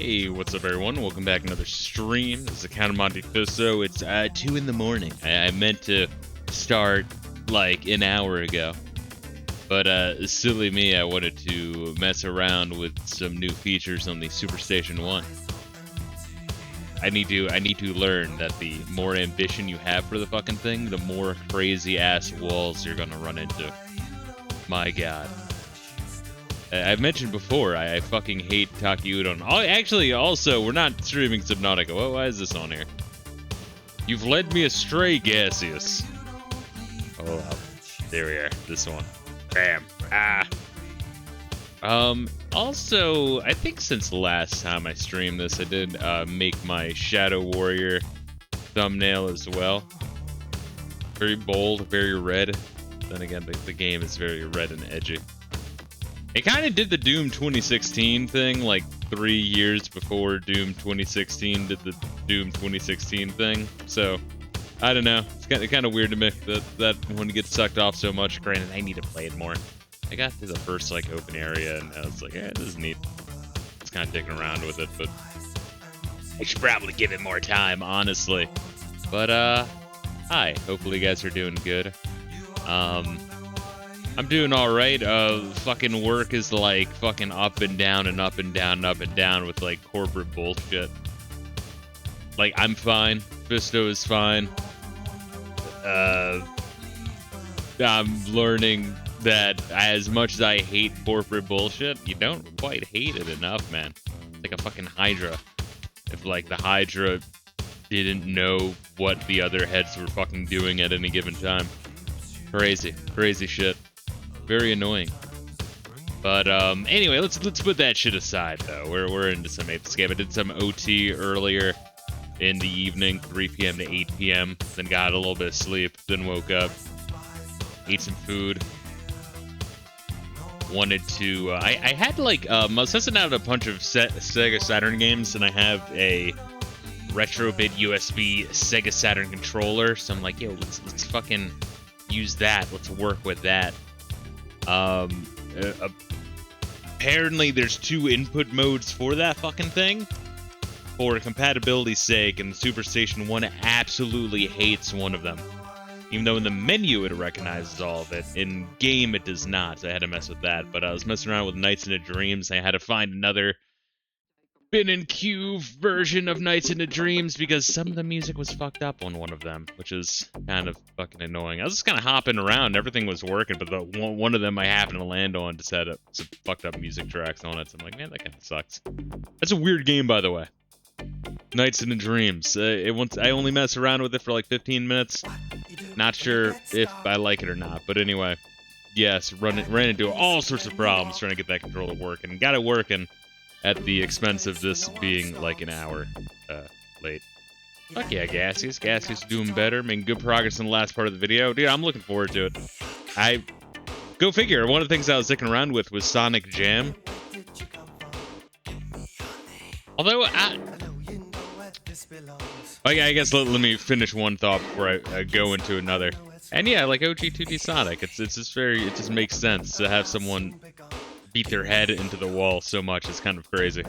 Hey, what's up everyone? Welcome back to another stream. This is Account of Monte Fisto. It's 2 in the morning. I meant to start like an hour ago. But silly me, I wanted to mess around with some new features on the SuperStation One. I need to learn that the more ambition you have for the fucking thing, the more crazy ass walls you're gonna run into. My god. I've mentioned before, I fucking hate Taki Udon. Actually, also, we're not streaming Subnautica. Why is this on here? You've led me astray, Gaseous. Oh, there we are. This one. Bam. Ah. Also, I think since the last time I streamed this, I did make my Shadow Warrior thumbnail as well. Very bold, very red. Then again, the game is very red and edgy. It kind of did the Doom 2016 thing, like 3 years before Doom 2016 did the Doom 2016 thing. So, I don't know. It's kind of weird to me that one gets sucked off so much. Granted, I need to play it more. I got to the first like open area and I was like, this is neat. It's kind of dicking around with it, but I should probably give it more time, honestly. But hi. Hopefully you guys are doing good. I'm doing alright. Fucking work is like fucking up and down and up and down and up and down with like corporate bullshit. Like, I'm fine. Fisto is fine. I'm learning that as much as I hate corporate bullshit, you don't quite hate it enough, man. It's like a fucking Hydra. If like the Hydra didn't know what the other heads were fucking doing at any given time. Crazy shit. Very annoying. But anyway, let's put that shit aside though. We're into some Ape Escape. I did some OT earlier in the evening, 3 p.m. to 8 p.m. Then got a little bit of sleep. Then woke up, ate some food. Wanted to. I had like I was testing out a bunch of Sega Saturn games, and I have a Retrobit USB Sega Saturn controller. So I'm like, yo, let's fucking use that. Let's work with that. Apparently there's 2 input modes for that fucking thing for compatibility's sake, and the SuperStation One absolutely hates one of them. Even though in the menu it recognizes all of it, in game it does not, so I had to mess with that. But I was messing around with Nights into Dreams, and I had to find another Bin and Q version of Nights into Dreams because some of the music was fucked up on one of them, which is kind of fucking annoying. I was just kind of hopping around, everything was working, but the one of them I happened to land on just had some fucked up music tracks on it, so I'm like, man, that kind of sucks. That's a weird game, by the way. Nights into Dreams. I only mess around with it for like 15 minutes. Not sure if I like it or not, but anyway, yes, ran into all sorts of problems trying to get that controller working. Got it working at the expense of this being like an hour late. Fuck yeah, Gaseous. Gaseous doing better, making good progress in the last part of the video. Dude, I'm looking forward to it. Go figure, one of the things I was sticking around with was Sonic Jam. Although, I guess let me finish one thought before I go into another. And yeah, like OG2D Sonic, it just makes sense to have someone beat their head into the wall so much. It's kind of crazy.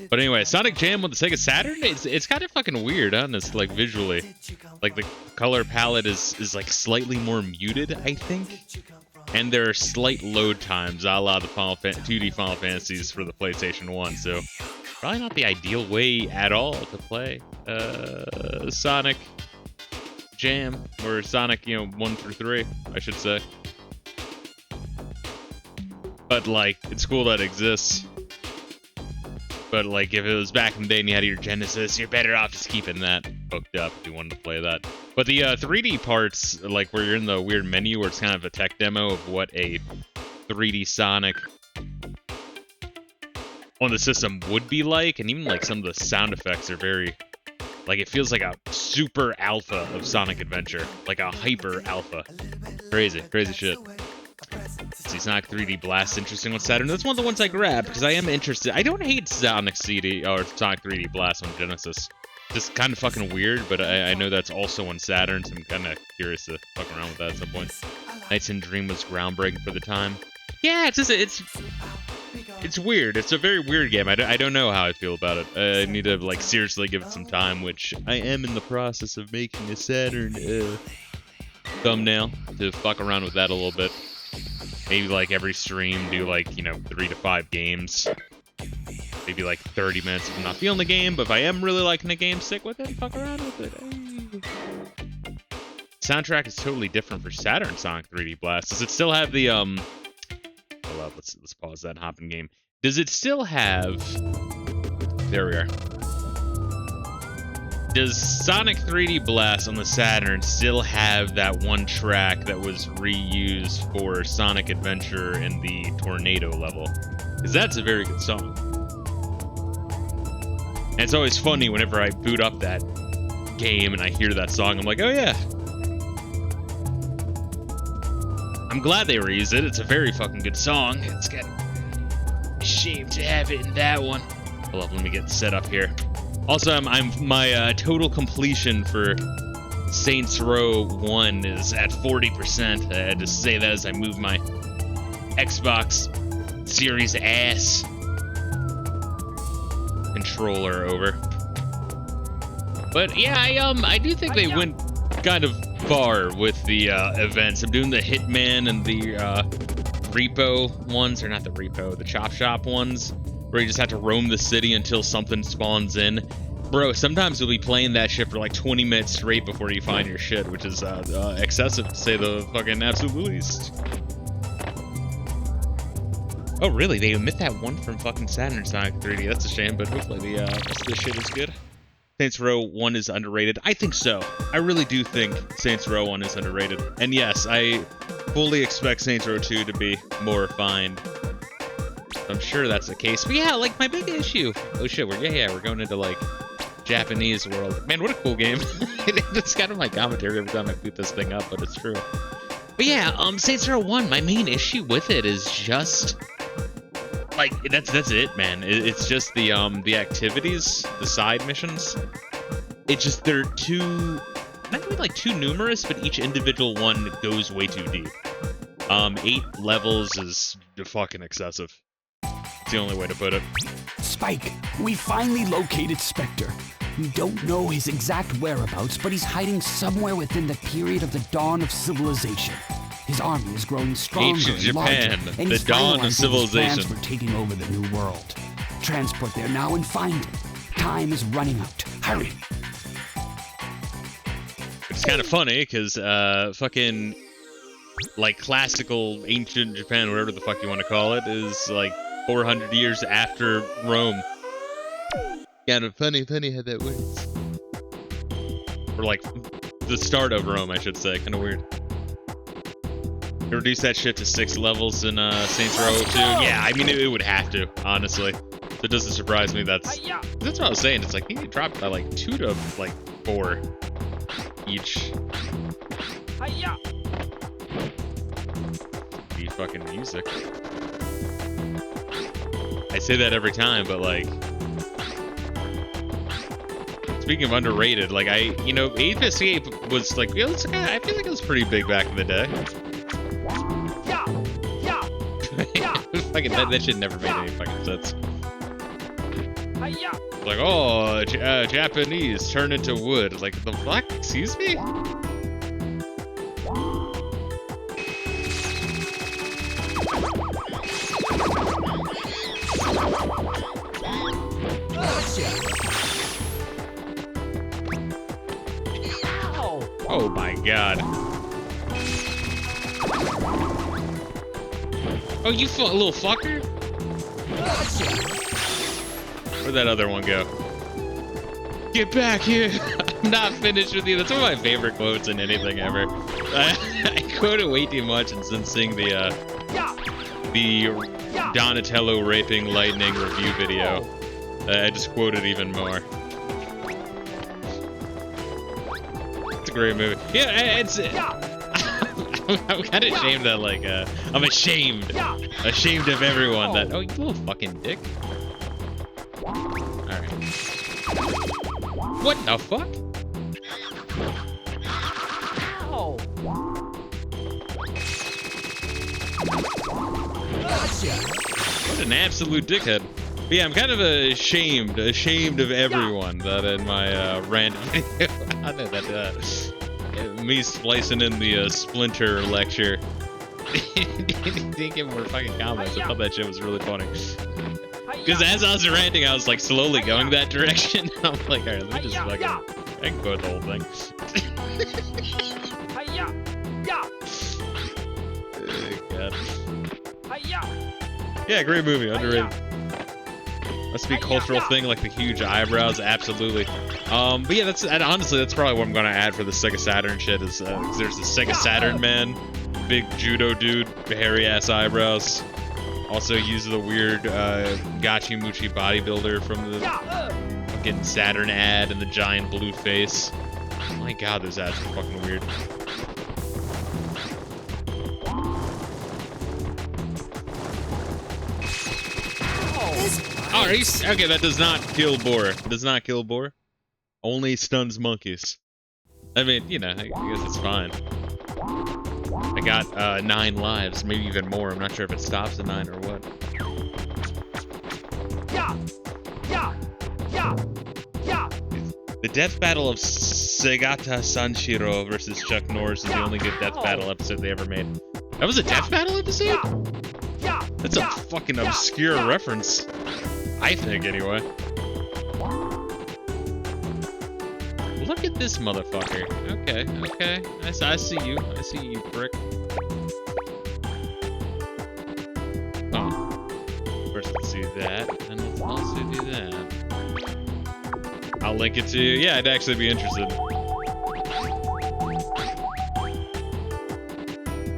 But anyway, Sonic Jam on the Sega Saturn, it's kind of fucking weird, honestly, like visually. Like the color palette is like slightly more muted, I think. And there are slight load times, a la the 2D Final Fantasies for the PlayStation 1, so probably not the ideal way at all to play Sonic Jam, or Sonic, 1 through 3, I should say. But, like, it's cool that it exists. But, like, if it was back in the day and you had your Genesis, you're better off just keeping that hooked up if you wanted to play that. But the 3D parts, like, where you're in the weird menu where it's kind of a tech demo of what a 3D Sonic on the system would be like, and even, like, some of the sound effects are very... Like, it feels like a super alpha of Sonic Adventure. Like a hyper alpha. Crazy shit. See, Sonic 3D Blast, interesting on Saturn. That's one of the ones I grabbed, because I am interested. I don't hate Sonic CD, or Sonic 3D Blast on Genesis. Just kind of fucking weird, but I know that's also on Saturn, so I'm kind of curious to fuck around with that at some point. Nights in Dream was groundbreaking for the time. Yeah, it's It's weird. It's a very weird game. I don't know how I feel about it. I need to, like, seriously give it some time, which I am in the process of making a Saturn thumbnail to fuck around with that a little bit. Maybe, like, every stream do, like, you know, 3 to 5 games. Maybe, like, 30 minutes if I'm not feeling the game, but if I am really liking the game, stick with it and fuck around with it. Hey. Soundtrack is totally different for Saturn Sonic 3D Blast. Does it still have the, Hold up, let's pause that and hop in game. Does it still have... There we are. Does Sonic 3D Blast on the Saturn still have that one track that was reused for Sonic Adventure in the Tornado level? Because that's a very good song. And it's always funny whenever I boot up that game and I hear that song, I'm like, oh yeah. I'm glad they reused it. It's a very fucking good song. It's got a shame to have it in that one. Hold up, let me get set up here. Also, my total completion for Saints Row 1 is at 40%. I had to say that as I move my Xbox Series S controller over. But yeah, I do think they went kind of far with the events. I'm doing the Hitman and the Repo ones, or not the Repo, the Chop Shop ones, where you just have to roam the city until something spawns in. Bro, sometimes you'll be playing that shit for like 20 minutes straight before you find your shit, which is excessive to say the fucking absolute least. Oh, really? They omit that one from fucking Saturn Sonic 3D. That's a shame, but hopefully the rest of this shit is good. Saints Row 1 is underrated. I think so. I really do think Saints Row 1 is underrated. And yes, I fully expect Saints Row 2 to be more refined. I'm sure that's the case. But yeah, like my big issue. Oh shit, we're going into like Japanese world. Man, what a cool game. It's kind of my commentary every time I boot this thing up, but it's true. But yeah, Saints Row 1, my main issue with it is just like that's it, man. It's just the activities, the side missions. It's just they're too not really like too numerous, but each individual one goes way too deep. 8 levels is fucking excessive. It's the only way to put it. Spike, we finally located Specter. We don't know his exact whereabouts, but he's hiding somewhere within the period of the dawn of civilization. His army is growing stronger and larger, and he's dawn of civilization. His plans for taking over the new world. Transport there now and find him. Time is running out. Hurry. It's kind of funny because fucking like classical ancient Japan, whatever the fuck you want to call it, is like 400 years after Rome. Kind of funny how that works. Or like the start of Rome, I should say. Kind of weird. They reduce that shit to 6 levels in Saints Row 2. Yeah, I mean it would have to, honestly. So it doesn't surprise me. That's what I was saying. It's like you need to drop by like 2 to like 4 each. The fucking music. I say that every time, but like, speaking of underrated, like Ape Escape was like, I feel like it was pretty big back in the day. Fucking that shit never made any fucking sense. Like, oh, Japanese turn into wood. Like, the fuck? Excuse me? Oh my god. Oh, you little fucker? Where'd that other one go? Get back here! I'm not finished with you. That's one of my favorite quotes in anything ever. I quote it way too much, and since seeing the Donatello raping lightning review video, I just quote it even more. It's a great movie. Yeah, it's... I'm kind of ashamed that, like, I'm ashamed of everyone that, oh, you little fucking dick. Alright. What the fuck? What an absolute dickhead. But yeah, I'm kind of ashamed of everyone that in my rant video, I know that me splicing in the Splinter lecture. Didn't get more fucking comments. I thought that shit was really funny. Because as I was ranting, I was like slowly going that direction. I'm like, alright, let me just fucking, I can quote the whole thing. God. Yeah, great movie, underrated. Must be a cultural thing, like the huge eyebrows, absolutely. But yeah, honestly, that's probably what I'm gonna add for the Sega Saturn shit. Is there's the Sega Saturn man, big judo dude, hairy ass eyebrows. Also uses the weird Gachi Muchi bodybuilder from the fucking Saturn ad and the giant blue face. Oh my god, those ads are fucking weird. Oh, are you, okay, that does not kill boar. Does not kill boar. Only stuns monkeys. I mean, you know, I guess it's fine. I got 9 lives, maybe even more. I'm not sure if it stops at 9 or what. The death battle of Segata Sanshiro versus Chuck Norris is the only good death battle episode they ever made. That was a death battle episode? That's a fucking obscure reference. I think, anyway. Look at this motherfucker. Okay, okay. I see you. I see you, prick. Oh. First, let's do that, and let's also do that. I'll link it to you. Yeah, I'd actually be interested.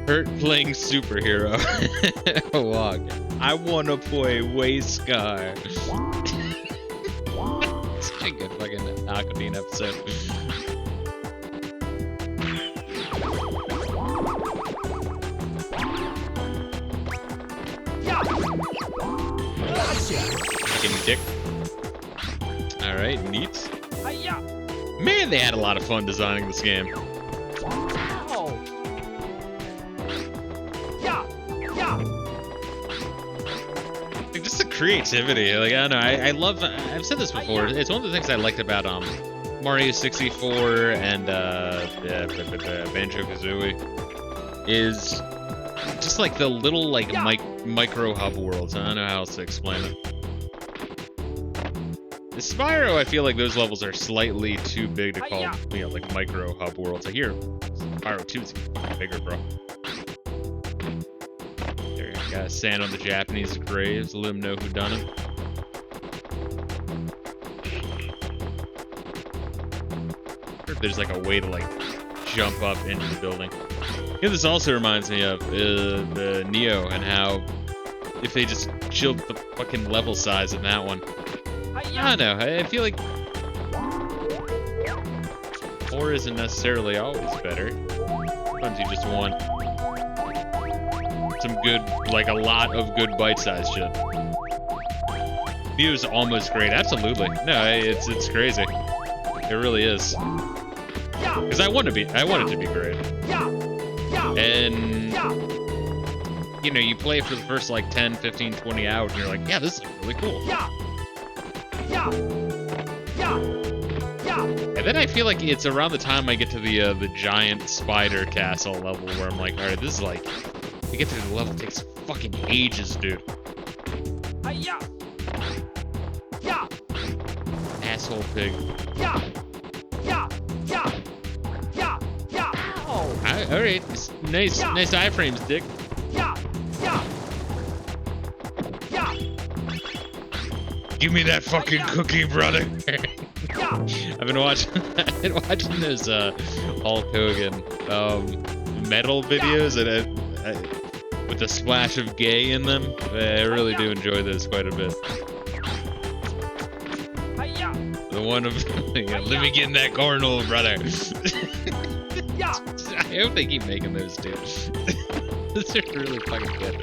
Hurt playing superhero. Walk. I wanna play Wayscar. Such a good fucking Aquadine episode. Fucking dick. Alright, neat. Man, they had a lot of fun designing this game. Like, just the creativity. Like, I don't know, I love, I've said this before, it's one of the things I liked about Mario 64 and Banjo-Kazooie is just like the little like micro hub worlds. I don't know how else to explain it. The Spyro, I feel like those levels are slightly too big to call, you know, like micro hub worlds. I hear Spyro 2 is bigger, bro. There you go, sand on the Japanese graves. Let them know who done it. If there's like a way to like jump up into the building. Yeah, this also reminds me of the Neo and how if they just chilled the fucking level size in that one. I don't know, I feel like 4 isn't necessarily always better. Sometimes you just want some good, like a lot of good bite-sized shit. Neo's almost great, absolutely. No, it's crazy. It really is. Because I want it to be great. And you know, you play for the first like 10, 15, 20 hours and you're like, yeah, this is really cool. And then I feel like it's around the time I get to the giant spider castle level where I'm like, alright, this is like, to get through the level takes fucking ages, dude. Asshole pig. Alright, nice iframes, dick. Give me that fucking cookie, brother. I've been watching those Hulk Hogan metal videos and with a splash of gay in them. I really do enjoy those quite a bit. The one of let me get in that cornhole, brother. I hope they keep making those too. Those are really fucking good.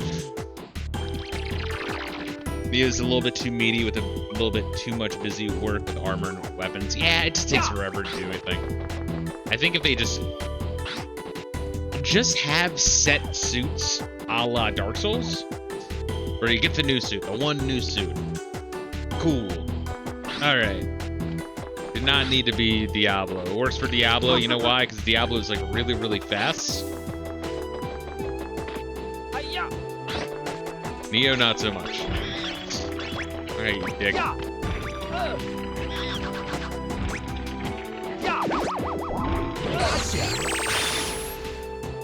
Neo's a little bit too meaty with a little bit too much busy work with armor and weapons. Yeah, it just takes forever to do, I think. I think if they just have set suits a la Dark Souls, Or you get the new suit, the one new suit. Cool. Alright. Did not need to be Diablo. It works for Diablo, you know why? Because Diablo is like really, really fast. Neo, not so much. Alright, you dick.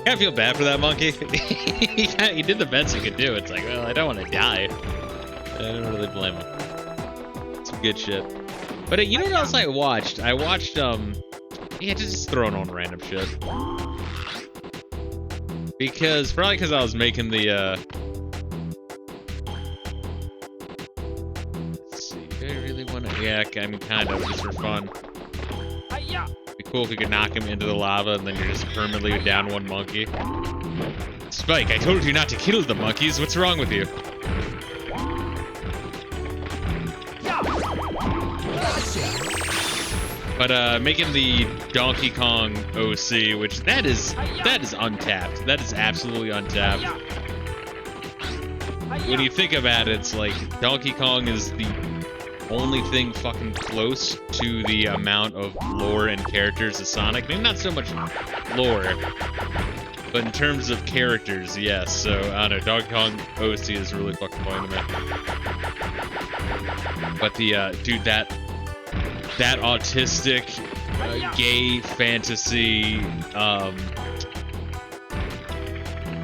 I feel bad for that monkey. He did the best he could do. It's like, well, I don't want to die. I don't really blame him. Some good shit. But you know what else I watched? I watched, yeah, just throwing on random shit. Probably because I was making the, let's see, do I really want to, yeah, I mean, kind of, just for fun. Be cool if we could knock him into the lava and then you're just permanently down one monkey. Spike, I told you not to kill the monkeys. What's wrong with you? But making the Donkey Kong OC, which that is untapped. That is absolutely untapped. When you think about it, it's like Donkey Kong is the only thing fucking close to the amount of lore and characters of Sonic. Maybe not so much lore, but in terms of characters, yes. So, I don't know, Donkey Kong OC is really fucking funny to me. But the, dude, that autistic, gay fantasy,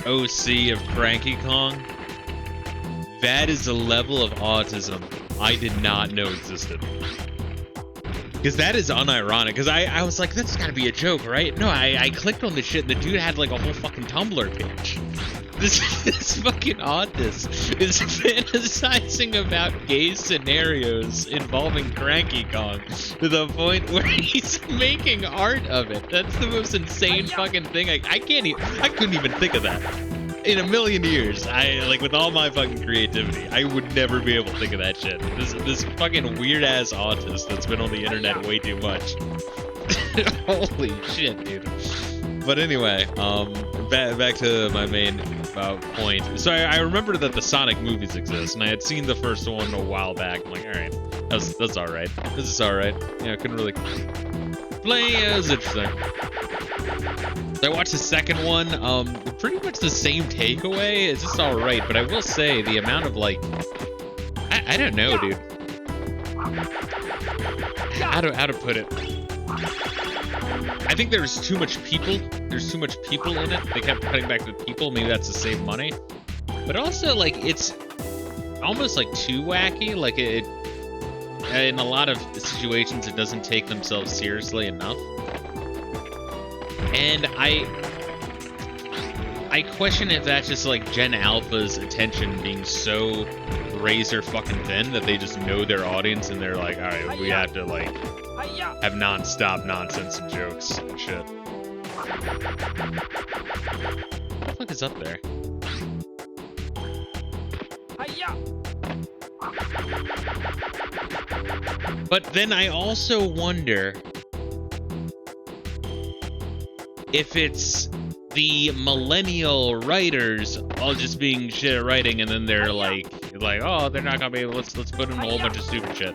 OC of Cranky Kong, that is a level of autism I did not know existed. Because that is unironic. Because I was like, that's gotta be a joke, right? No, I clicked on the shit and the dude had like a whole fucking Tumblr page. This fucking autist is fantasizing about gay scenarios involving Cranky Kong to the point where he's making art of it. That's the most insane fucking thing. I couldn't even think of that. In a million years, with all my fucking creativity, I would never be able to think of that shit. This fucking weird ass autist that's been on the internet way too much. Holy shit, dude. But anyway, back to my main point. So I remember that the Sonic movies exist, and I had seen the first one a while back. I'm like, all right, that's all right. This is all right. Yeah, I couldn't really play. It was interesting. So I watched the second one, pretty much the same takeaway. It's just alright, but I will say the amount of like, I don't know, dude. How to put it? I think there's too much people. There's too much people in it. They kept cutting back to people. Maybe that's to save money. But also, like, it's almost like too wacky. Like it in a lot of situations, it doesn't take themselves seriously enough. And I question if that's just like Gen Alpha's attention being so razor fucking thin that they just know their audience and they're like, all right, we have to like have non-stop nonsense and jokes and shit. What the fuck is up there? But then I also wonder if it's the millennial writers all just being shit at writing, and then they're like, oh, they're not gonna be able. Let's put in a whole bunch of stupid shit.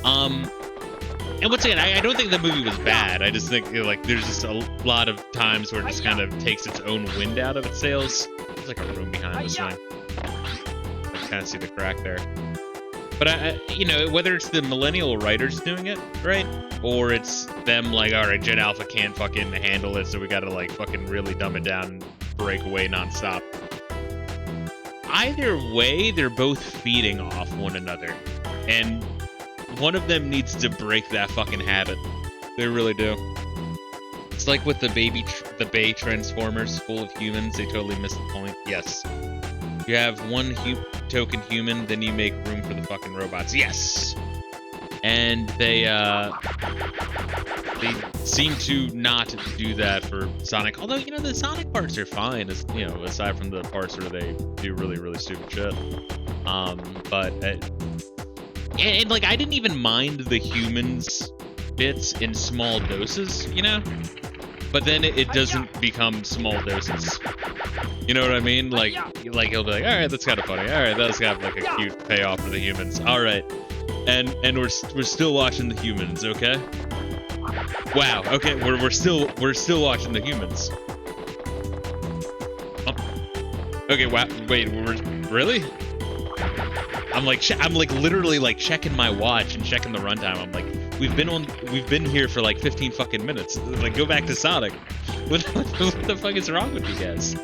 And once again, I don't think the movie was bad. I just think like there's just a lot of times where it just kind of takes its own wind out of its sails. There's like a room behind this thing. I kind of see the crack there. But you know, whether it's the millennial writers doing it, right? Or it's them like, all right, Gen Alpha can't fucking handle it, so we gotta like fucking really dumb it down and break away nonstop. Either way, they're both feeding off one another. And one of them needs to break that fucking habit. They really do. It's like with the Bay Transformers full of humans, they totally missed the point. Yes. You have one token human, then you make room for the fucking robots. Yes! And they seem to not do that for Sonic. Although, you know, the Sonic parts are fine, as, you know, aside from the parts where they do really, really stupid shit. And like, I didn't even mind the humans bits in small doses, you know? But then it doesn't become small doses. You know what I mean? Like he'll be like, all right, that's kind of funny. All right, that's got like a cute payoff for the humans. All right, and we're still watching the humans, okay? Wow. Okay, we're still watching the humans. Oh. Okay. Wow. Wait. Really? I'm like literally like checking my watch and checking the runtime. I'm like, we've been here for like 15 fucking minutes. Like, go back to Sonic. What the fuck is wrong with you guys?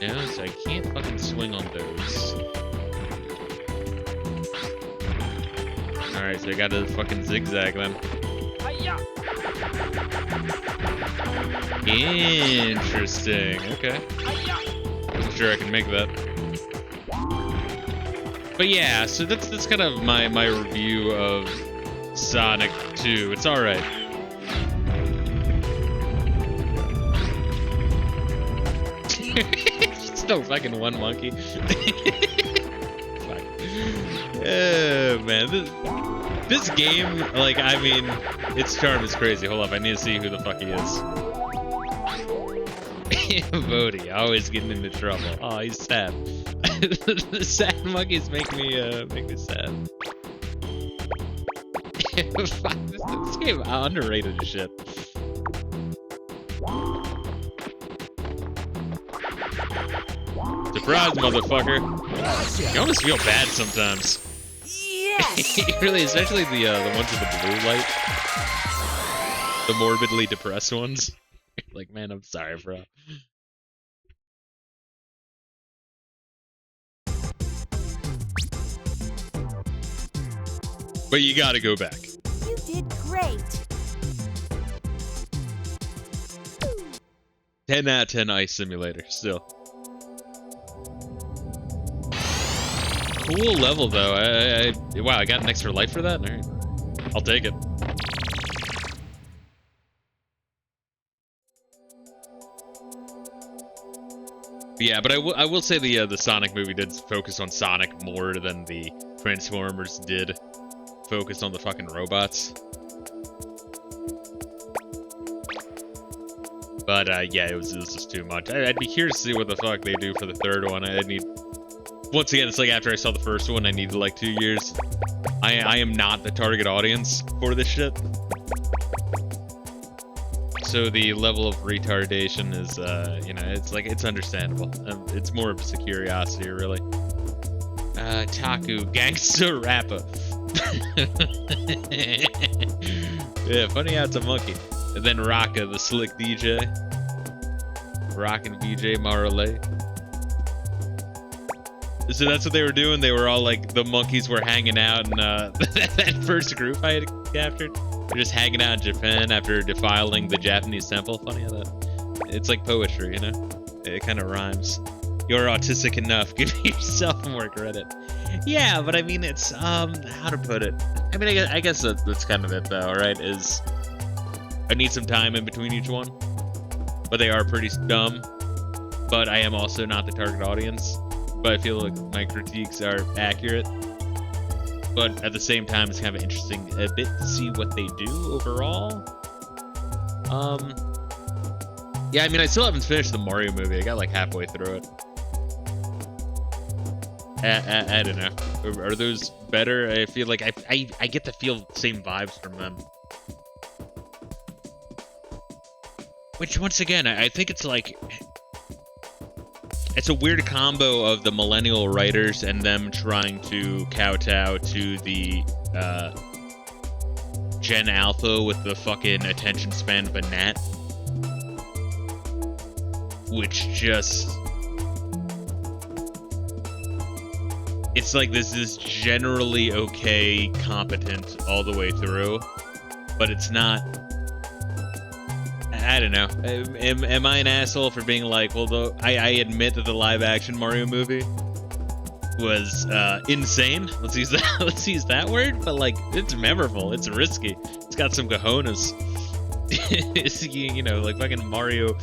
Yeah, so I can't fucking swing on those. Alright, so I gotta fucking zigzag then. Interesting. Okay. I'm sure I can make that. But yeah, so that's kind of my review of Sonic 2. It's alright. Just no fucking one monkey. Fuck. Oh man, this game, like, I mean, its charm is crazy. Hold up, I need to see who the fuck he is. Bodhi, always getting into trouble. Oh, he's sad. The sad monkeys make me sad. Fuck, this game underrated as shit. Surprise, motherfucker! You almost feel bad sometimes. Yes! Really, especially the ones with the blue light, the morbidly depressed ones. Like, man, I'm sorry, bro. But you gotta go back. You did great. 10 out of 10 Ice Simulator, still. Cool level, though. Wow, I got an extra life for that? All right. I'll take it. Yeah, but I will say the Sonic movie did focus on Sonic more than the Transformers did focus on the fucking robots. But yeah, it was just too much. I'd be curious to see what the fuck they do for the third one. I need, once again, it's like after I saw the first one, I needed like 2 years. I am not the target audience for this shit. So the level of retardation is, you know, it's understandable. It's more of a curiosity, really. Taku, gangster rapper. Yeah, funny how it's a monkey. And then Raka, the slick DJ. Rockin' VJ Marley. So that's what they were doing. They were all like, the monkeys were hanging out, and that first group I had captured, they're just hanging out in Japan after defiling the Japanese temple. Funny how that, it's like poetry, you know? It kind of rhymes. You're autistic enough. Give yourself more credit. Yeah, but I mean, it's, how to put it? I mean, I guess that's kind of it, though, right? Is I need some time in between each one. But they are pretty dumb. But I am also not the target audience. But I feel like my critiques are accurate. But at the same time, it's kind of interesting a bit to see what they do overall. Yeah, I mean, I still haven't finished the Mario movie. I got like halfway through it. I don't know. Are those better? I feel like I get to feel the same vibes from them. Which, once again, I think it's like, it's a weird combo of the millennial writers and them trying to kowtow to the Gen Alpha with the fucking attention span of a gnat. Which just, it's like this is generally okay, competent all the way through, but it's not. I don't know. Am I an asshole for being like, well, though I admit that the live-action Mario movie was insane. Let's use that. Let's use that word. But like, it's memorable. It's risky. It's got some cojones. It's, you know, like fucking Mario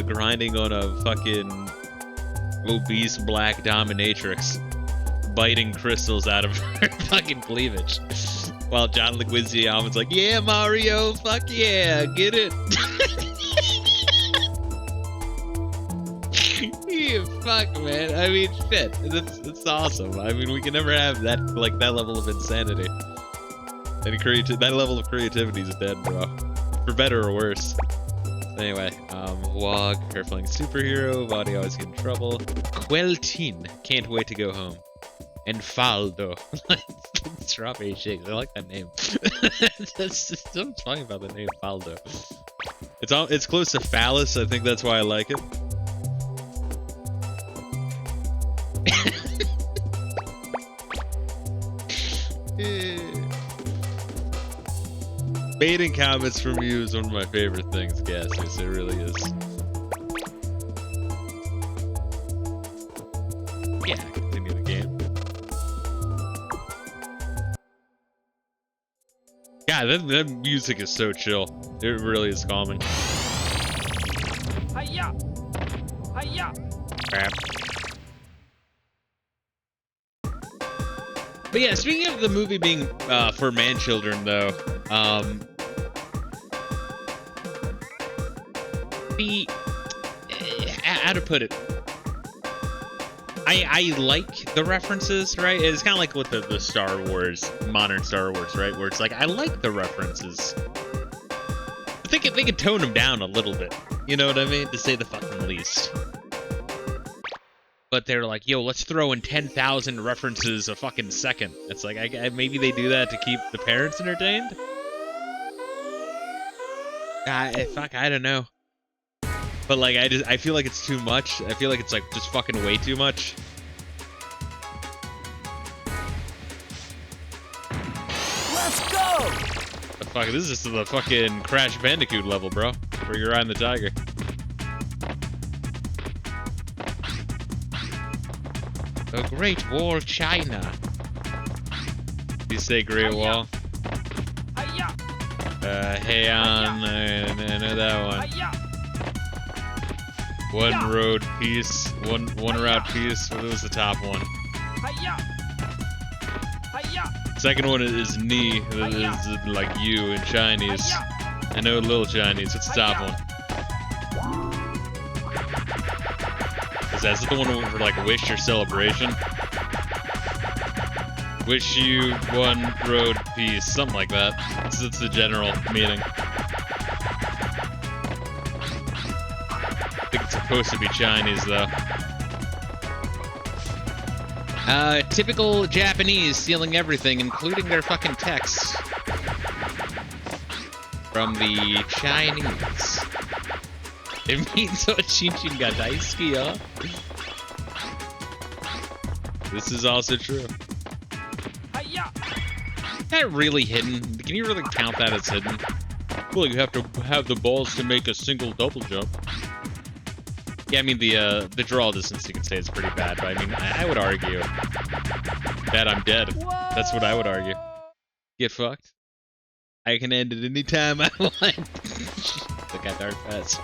grinding on a fucking obese black dominatrix, biting crystals out of her fucking cleavage. While John Leguizamo is like, yeah, Mario, fuck yeah, get it. Yeah, fuck, man. I mean, shit. That's awesome. I mean, we can never have that, like, that level of insanity. And that level of creativity is dead, bro. For better or worse. Anyway, Wog, her playing superhero, Body always get in trouble. Queltin, can't wait to go home. And Faldo. Strawberry shakes. I like that name. That's just something funny about the name Faldo. It's close to phallus. I think that's why I like it. Baiting comments from you is one of my favorite things, Gassius. It really is. Yeah, continue the game. God, that music is so chill. It really is calming. Hi-ya! Hi-ya! Crap. But yeah, speaking of the movie being for man-children, though, how to put it? I like the references, right? It's kind of like with the Star Wars, modern Star Wars, right? Where it's like, I like the references. But they could tone them down a little bit. You know what I mean? To say the fucking least. But they're like, yo, let's throw in 10,000 references a fucking second. It's like, maybe they do that to keep the parents entertained? Fuck, I don't know. But like, I feel like it's too much. I feel like it's like just fucking way too much. Let's go! The fuck, this is the fucking Crash Bandicoot level, bro. Where you're riding the tiger. The Great Wall, China. You say Great Wall? Hey on, I know that one. One road piece, one route piece. What was the top one? Second one is knee. That is like you in Chinese. I know little Chinese. What's the top one? Is that the one for like wish or celebration? Wish you one road peace, something like that. That's the general meaning. I think it's supposed to be Chinese though. Typical Japanese stealing everything, including their fucking texts. From the Chinese. It means Chinchin ga daisuki, huh? This is also true. Is that really hidden? Can you really count that as hidden? Well, you have to have the balls to make a single double jump. Yeah, I mean, the draw distance, you can say, is pretty bad, but I mean, I would argue that I'm dead. That's what I would argue. Get fucked. I can end it anytime I want. Look at dark fast.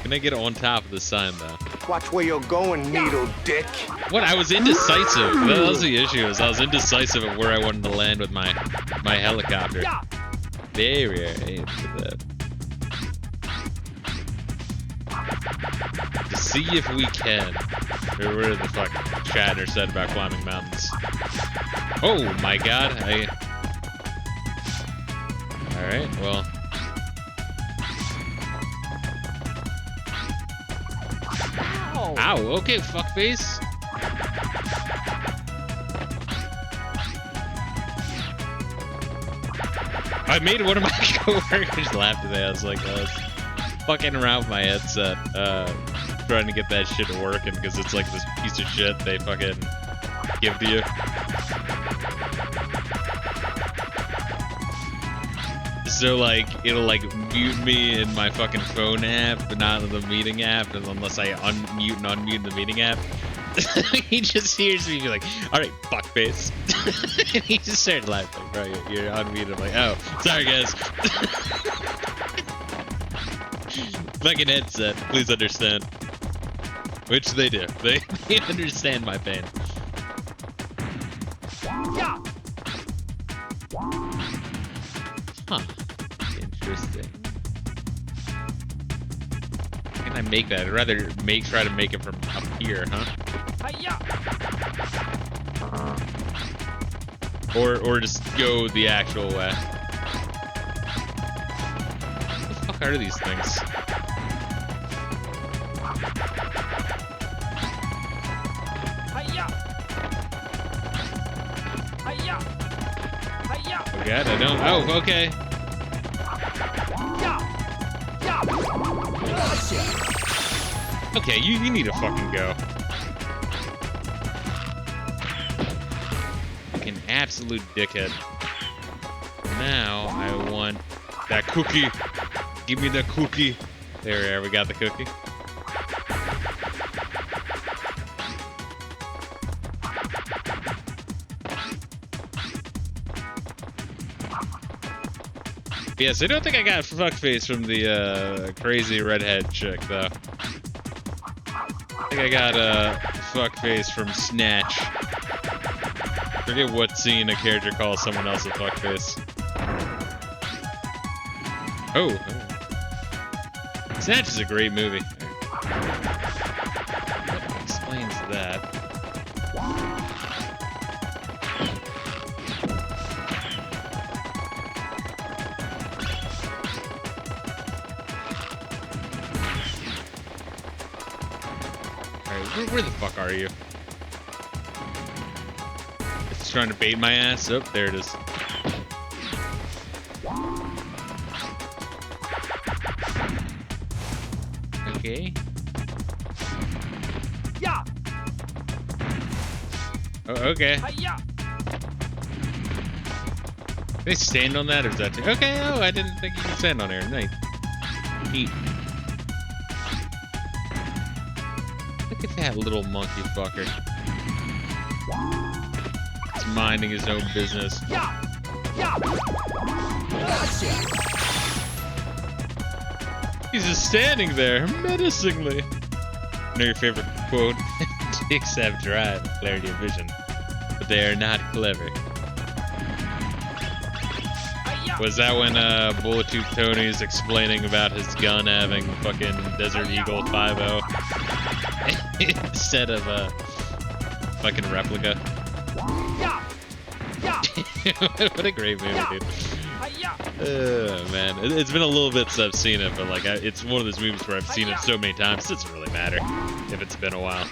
Can I get on top of the sign, though? Watch where you're going, needle dick. What? I was indecisive. That was the issue. I was indecisive of where I wanted to land with my helicopter. There we are. Hey, look at that. To see if we can. Or what did the fuck Shatner said about climbing mountains? Oh my god. Alright, well. Ow, okay, fuckface. I made one of my coworkers laugh today. I was like, I was fucking around with my headset, trying to get that shit working, because it's like this piece of shit they fucking give to you. So like, it'll like mute me in my fucking phone app, but not in the meeting app, unless I unmute and unmute the meeting app. He just hears me be like, alright, fuckface. And he just started laughing, bro, you're unmuted. I'm like, oh, sorry guys. Fucking headset, please understand. Which they do. They understand my pain. Huh. Interesting. How can I make that? I'd rather try to make it from up here, huh? Or just go the actual way. What the fuck are these things? Oh god, I don't. Oh, okay. Okay, you need to fucking go. Fucking absolute dickhead. Now I want that cookie. Give me the cookie. There, we got the cookie. Yes, I don't think I got fuckface from the crazy redhead chick, though. I think I got fuckface from Snatch. Forget what scene a character calls someone else a fuckface. Oh. Snatch is a great movie. That explains that. Where the fuck are you? It's trying to bait my ass. Oh, there it is. Okay. Yeah. Oh, okay. Can they stand on that, or is that too? Okay. Oh, I didn't think you could stand on here. Nice. Neat. Look at that little monkey fucker. He's minding his own business. He's just standing there, menacingly. I know your favorite quote. Dicks have drive and clarity of vision, but they are not clever. Was that when Bullet Tooth Tony's explaining about his gun having fucking Desert Eagle 5.0 instead of a fucking replica? What a great movie, dude. Man, it's been a little bit since I've seen it, but like, it's one of those movies where I've seen it so many times, it doesn't really matter if it's been a while.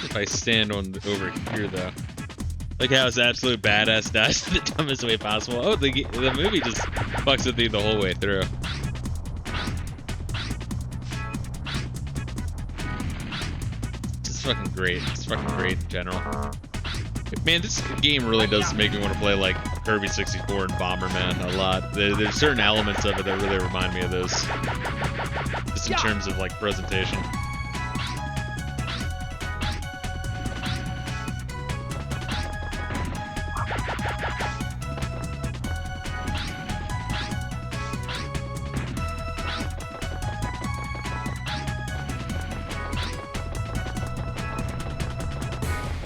If I stand on over here, though, like how his absolute badass dies in the dumbest way possible. Oh, the movie just fucks with you the whole way through. It's fucking great. It's fucking great in general. Man, this game really does make me want to play like Kirby 64 and Bomberman a lot. There's certain elements of it that really remind me of those, just in terms of like presentation.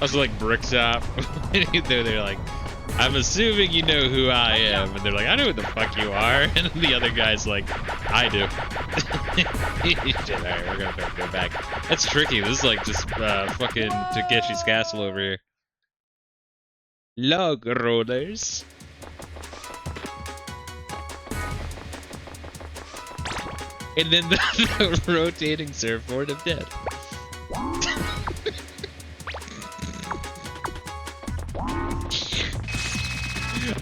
Also, like Brickshop, they're like, I'm assuming you know who I am, and they're like, I know who the fuck you are, and then the other guy's like, I do. Shit, alright, we're gonna go back. That's tricky. This is like just fucking Takeshi's Castle over here. Log rollers. And then the rotating surfboard of death.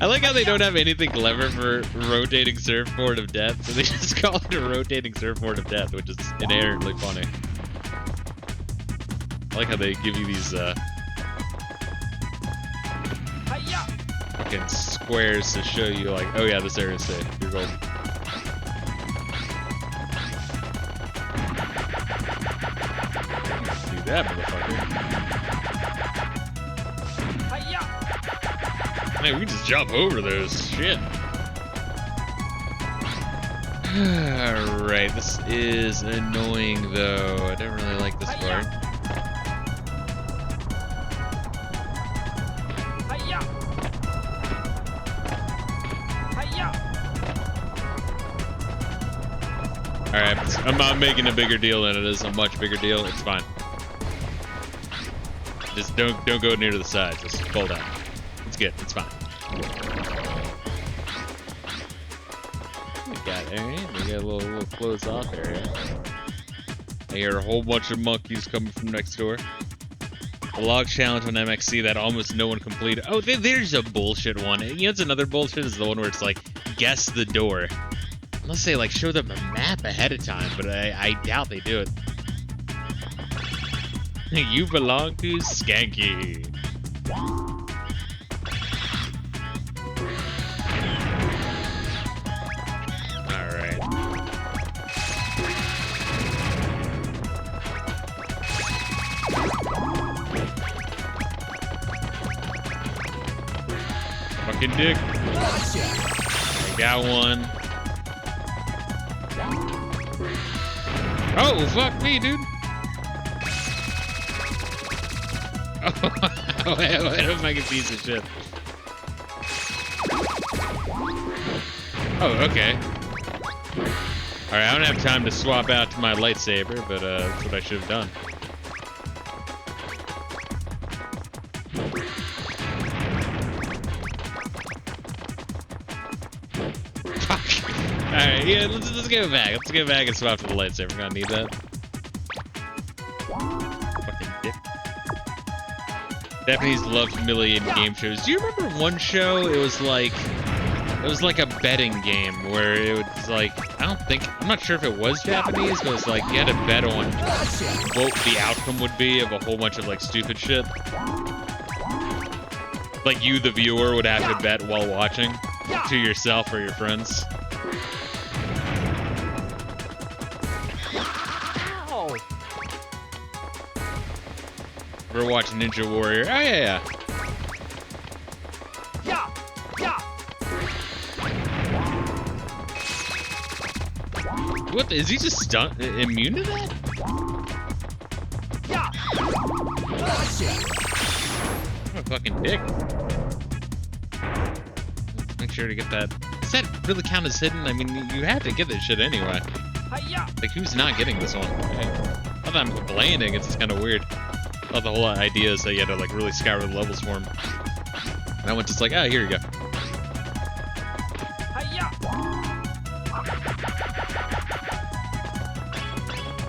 I like how they don't have anything clever for rotating surfboard of death, so they just call it a rotating surfboard of death, which is inherently funny. I like how they give you these fucking squares to show you like, oh yeah, this area is safe. You're golden. Do that, motherfucker. Man, we just jump over those. Shit. Alright, this is annoying though. I don't really like this part. Alright, I'm not making a bigger deal than it is, a much bigger deal. It's fine. Just don't go near to the sides. Just fall down. It's good. It's fine. We got a little closed off area. I hear a whole bunch of monkeys coming from next door. A log challenge on MXC that almost no one completed. Oh, there's a bullshit one. You know, it's another bullshit is the one where it's like, guess the door. Unless they like show them a map ahead of time, but I doubt they do it. You belong to Skanky. Alright. Fucking dick. I got one. Oh, fuck me, dude. Oh, wait, I'm like a piece of shit. Oh, okay. Alright, I don't have time to swap out to my lightsaber, but that's what I should have done. Fuck. Alright, yeah, let's go back. Let's go back and swap to the lightsaber. We're gonna need that. Fucking dick. Japanese love humiliating game shows. Do you remember one show? It was like a betting game where it was like, I'm not sure if it was Japanese, but it was like you had to bet on what the outcome would be of a whole bunch of like stupid shit. Like you, the viewer, would have to bet while watching to yourself or your friends. We're watching Ninja Warrior. Oh yeah. What? Is he just immune to that? What a fucking dick. Make sure to get that. Does that really count as hidden? I mean, you have to get this shit anyway. Like, who's not getting this one? Not that I'm complaining, it's just kind of weird. I thought the whole idea is that you had to like really scour the levels for him. And I went just like, ah, here you go.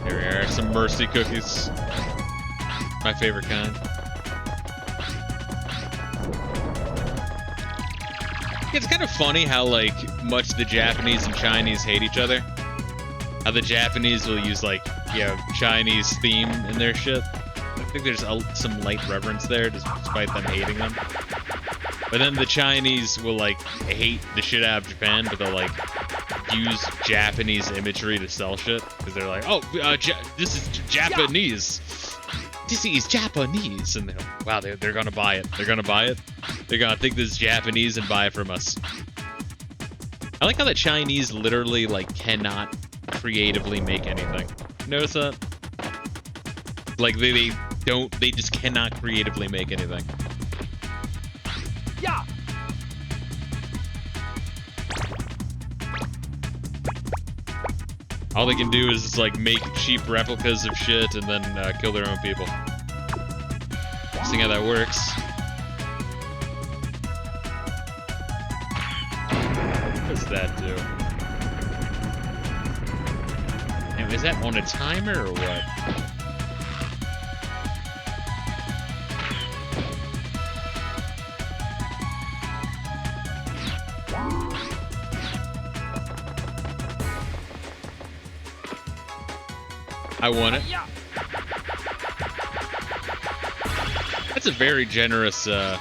There we are, some mercy cookies. My favorite kind. It's kind of funny how like much the Japanese and Chinese hate each other. How the Japanese will use like, you know, Chinese theme in their shit. I think there's some light reverence there, despite them hating them. But then the Chinese will like hate the shit out of Japan, but they'll like use Japanese imagery to sell shit because they're like, oh, this is Japanese. This is Japanese, and wow, they're gonna buy it. They're gonna buy it. They're gonna think this is Japanese and buy it from us. I like how the Chinese literally like cannot creatively make anything. Notice that? Like they just cannot creatively make anything. Yeah. All they can do is like make cheap replicas of shit and then kill their own people. Seeing how that works. What does that do? And is that on a timer or what? I want it. That's a very generous, layout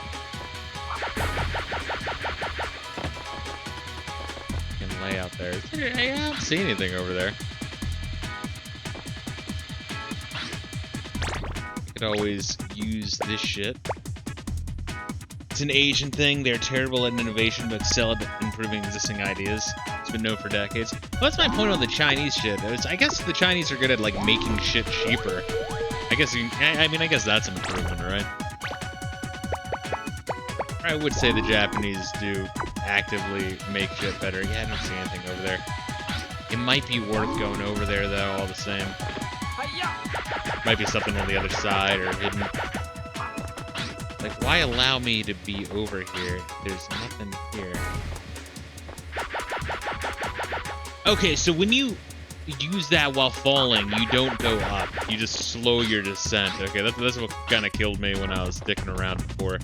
there. I don't see anything over there. You could always use this shit. It's an Asian thing. They're terrible at innovation, but excel at improving existing ideas. It's been known for decades. Well, that's my point on the Chinese shit. I guess the Chinese are good at, like, making shit cheaper. I guess that's an improvement, right? I would say the Japanese do actively make shit better. Yeah, I don't see anything over there. It might be worth going over there, though, all the same. Might be something on the other side or hidden. Like, why allow me to be over here? There's nothing here. Okay, so when you use that while falling, you don't go up. You just slow your descent. Okay, that's what kind of killed me when I was sticking around before.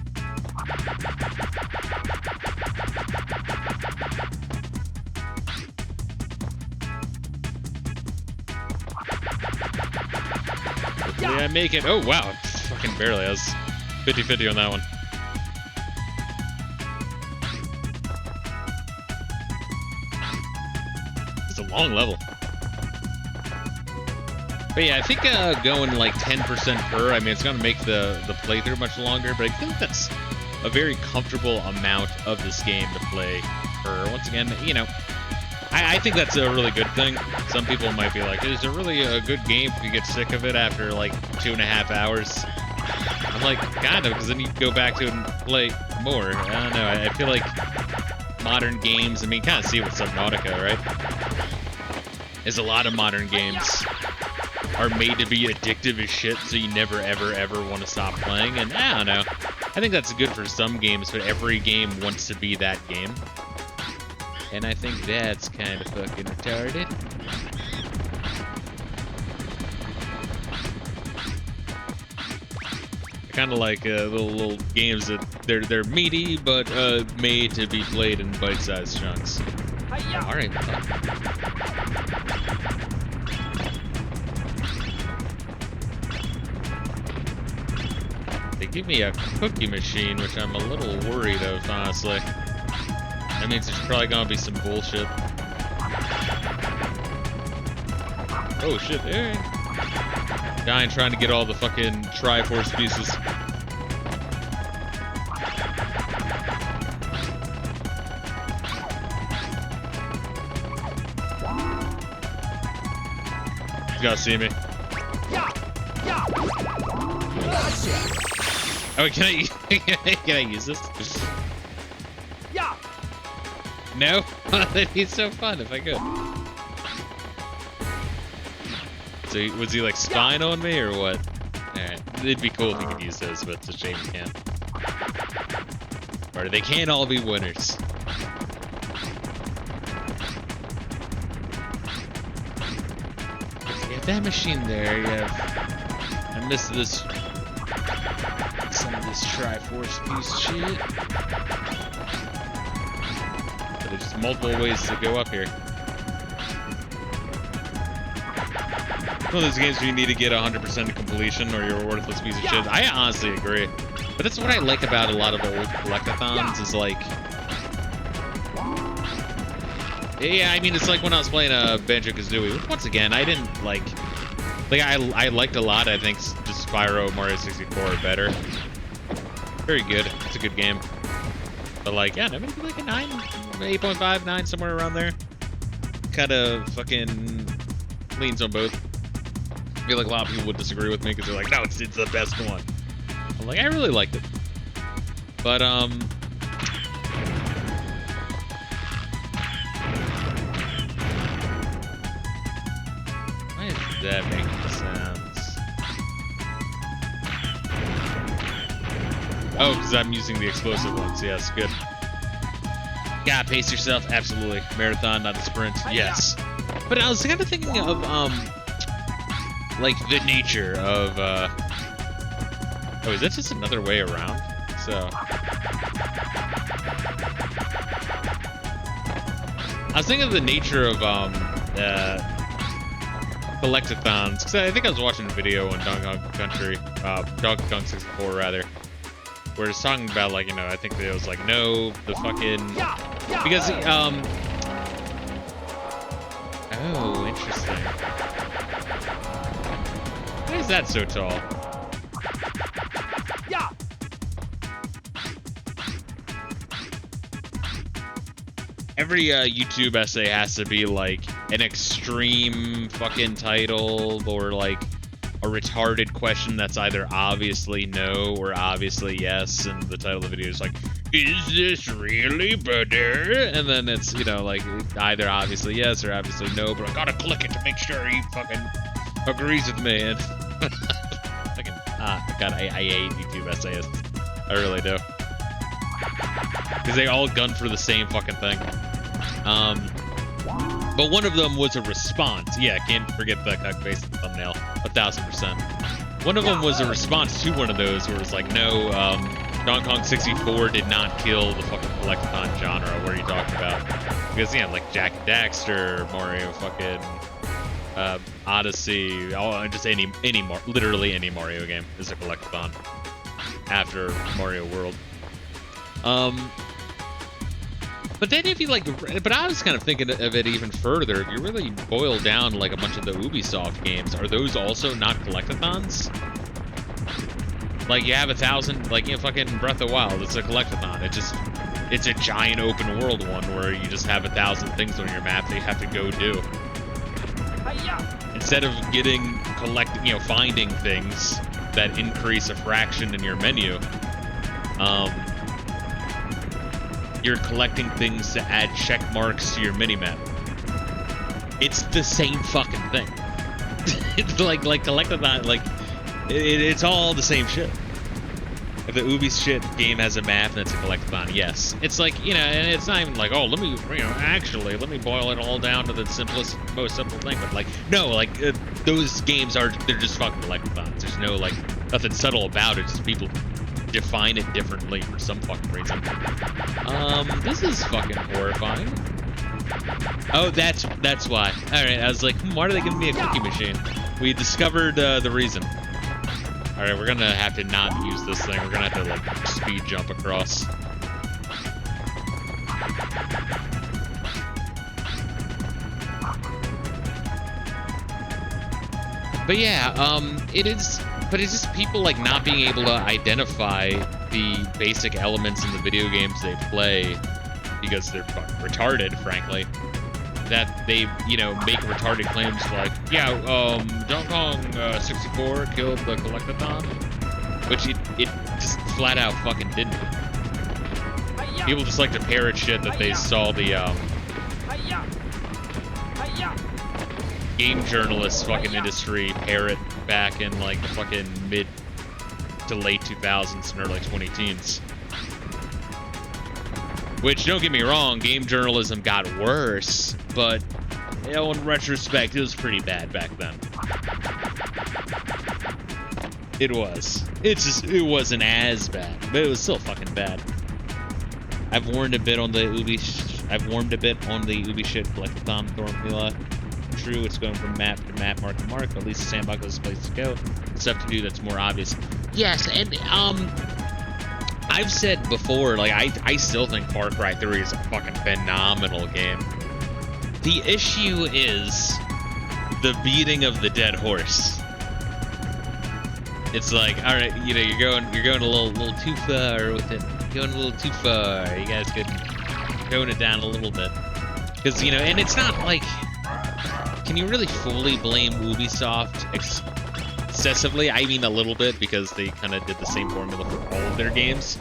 Hopefully I make it. Oh, wow. Fucking barely. I was 50-50 on that one. It's a long level. But yeah, I think going like 10% per, I mean, it's going to make the playthrough much longer, but I think that's a very comfortable amount of this game to play per. Once again, you know, I think that's a really good thing. Some people might be like, is it really a good game if you get sick of it after like 2.5 hours? I'm like, kind of, because then you go back to it and play more. I don't know, I feel like modern games, I mean, you kind of see it with Subnautica, right? There's a lot of modern games are made to be addictive as shit, so you never, ever, ever want to stop playing, and I don't know. I think that's good for some games, but every game wants to be that game. And I think that's kind of fucking retarded. I kind of like little games that they're meaty, but made to be played in bite-sized chunks. Alright, they give me a cookie machine, which I'm a little worried of, honestly. That means there's probably gonna be some bullshit. Oh shit, hey. Dying trying to get all the fucking Triforce pieces. You gotta see me. Oh, can I use this? No? That'd be so fun if I could. So, was he like spying on me or what? Alright, it'd be cool if he could use those, but it's a shame he can't. Or they can't all be winners. You have that machine there, you have... I missed this... some of this Triforce piece of shit. But there's multiple ways to go up here. One of those games where you need to get 100% of completion or you're a worthless piece of shit. I honestly agree. But that's what I like about a lot of old collectathons is like... Yeah, I mean, it's like when I was playing Banjo-Kazooie, which once again, I didn't like... Like, I liked a lot, I think just Spyro, Mario 64 are better. Very good. It's a good game. But like, yeah, maybe like a 9, 8.5, 9, somewhere around there. Kind of fucking leans on both. I feel like a lot of people would disagree with me because they're like, no, it's the best one. I'm like, I really liked it. But, why is that making sounds? Oh, because I'm using the explosive ones. Yes, good. Gotta pace yourself. Absolutely. Marathon, not a sprint. Yes. But I was kind of thinking of, like, the nature of, oh, is that just another way around? So... I was thinking of the nature of, collectathons, because I think I was watching a video on Donkey Kong Country, Donkey Kong 64, rather, where it's talking about, like, you know, I think it was like, no, the fucking... Because, oh, interesting. Why is that so tall? every YouTube essay has to be like an extreme fucking title or like a retarded question that's either obviously no or obviously yes, and the title of the video is like, is this really better? And then it's, you know, like either obviously yes or obviously no, but I gotta click it to make sure he fucking agrees with me. And fucking, God, I hate YouTube essayists. I really do. Because they all gun for the same fucking thing. But one of them was a response. Yeah, can't forget the cuck-based thumbnail. 1000%. One of them was a response to one of those where it was like, no, Donkey Kong 64 did not kill the fucking collectathon genre. What are you talking about? Because, yeah, like Jack and Daxter, Mario fucking, Odyssey, just literally any Mario game is a collectathon after Mario World. But then if you like, but I was kind of thinking of it even further. If you really boil down like a bunch of the Ubisoft games, are those also not collectathons? Like you have 1,000, like, you know, fucking Breath of the Wild, it's a collectathon. It's a giant open world one where you just have 1,000 things on your map that you have to go do. Instead of finding things that increase a fraction in your menu, you're collecting things to add check marks to your minimap. It's the same fucking thing. It's like collectathon, like it's all the same shit. If the Ubi shit game has a map and it's a collectathon, yes. It's like, you know, and it's not even like, oh, let me boil it all down to the most simple thing. But like, no, like those games they're just fucking collectathons. There's no like nothing subtle about it. Just people define it differently for some fucking reason. This is fucking horrifying. Oh, that's why. Alright, I was like, why are they giving me a cookie machine? We discovered the reason. Alright, we're gonna have to not use this thing. We're gonna have to, like, speed jump across. But yeah, it's just people, like, not being able to identify the basic elements in the video games they play because they're fucking retarded, frankly. That they, you know, make retarded claims like, yeah, Donkey Kong 64 killed the collectathon, which it just flat out fucking didn't. People just like to parrot shit that they saw the game journalists fucking industry parrot back in like the fucking mid to late 2000s and early 2010s. Which, don't get me wrong, game journalism got worse, but, you know, in retrospect, it was pretty bad back then. It was. It wasn't as bad, but it was still fucking bad. I've warmed a bit on the Ubi shit collectathon formula. True, it's going from map to map, mark to mark, but at least the sandbox is a place to go. Stuff to do that's more obvious. Yes, and I've said before, like, I still think Far Cry 3 is a fucking phenomenal game. The issue is the beating of the dead horse. It's like, all right, you know, you're going a little too far with it. Going a little too far. You guys could tone it down a little bit, because, you know, and it's not like, can you really fully blame Ubisoft excessively? I mean a little bit, because they kind of did the same formula for all of their games.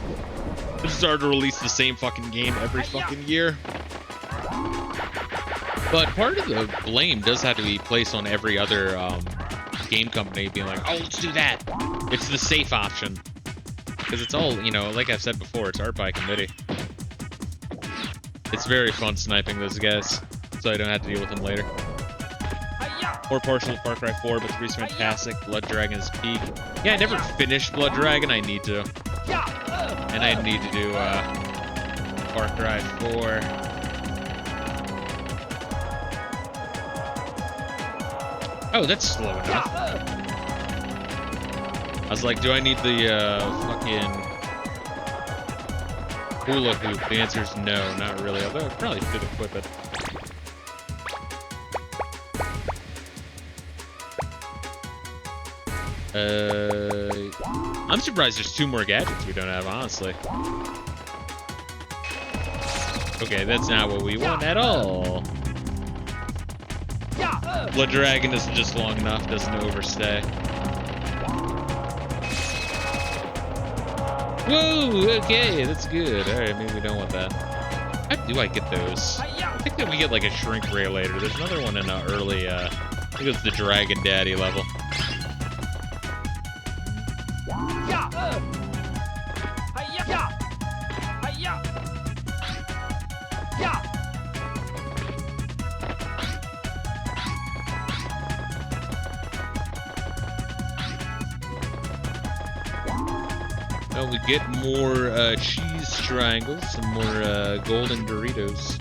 They started to release the same fucking game every fucking year. But part of the blame does have to be placed on every other game company being like, oh, let's do that. It's the safe option. Because it's all, you know, like I've said before, it's art by committee. It's very fun sniping those guys, so I don't have to deal with them later. Or partial to Far Cry 4, but 3's fantastic. Blood Dragon is peak. Yeah, I never finished Blood Dragon. I need to. And I need to do Far Cry 4. Oh, that's slow enough. I was like, do I need the fucking hula hoop? The answer is no, not really. Although I probably should equip it. I'm surprised there's 2 more gadgets we don't have, honestly. Okay, that's not what we want at all. Blood Dragon isn't just long enough, doesn't overstay. Whoa, okay, that's good. Alright, maybe we don't want that. How do I get those? I think that we get like a shrink ray later. There's another one in an early, I think it's the Dragon Daddy level. Oh, we get more cheese triangles, some more golden Doritos.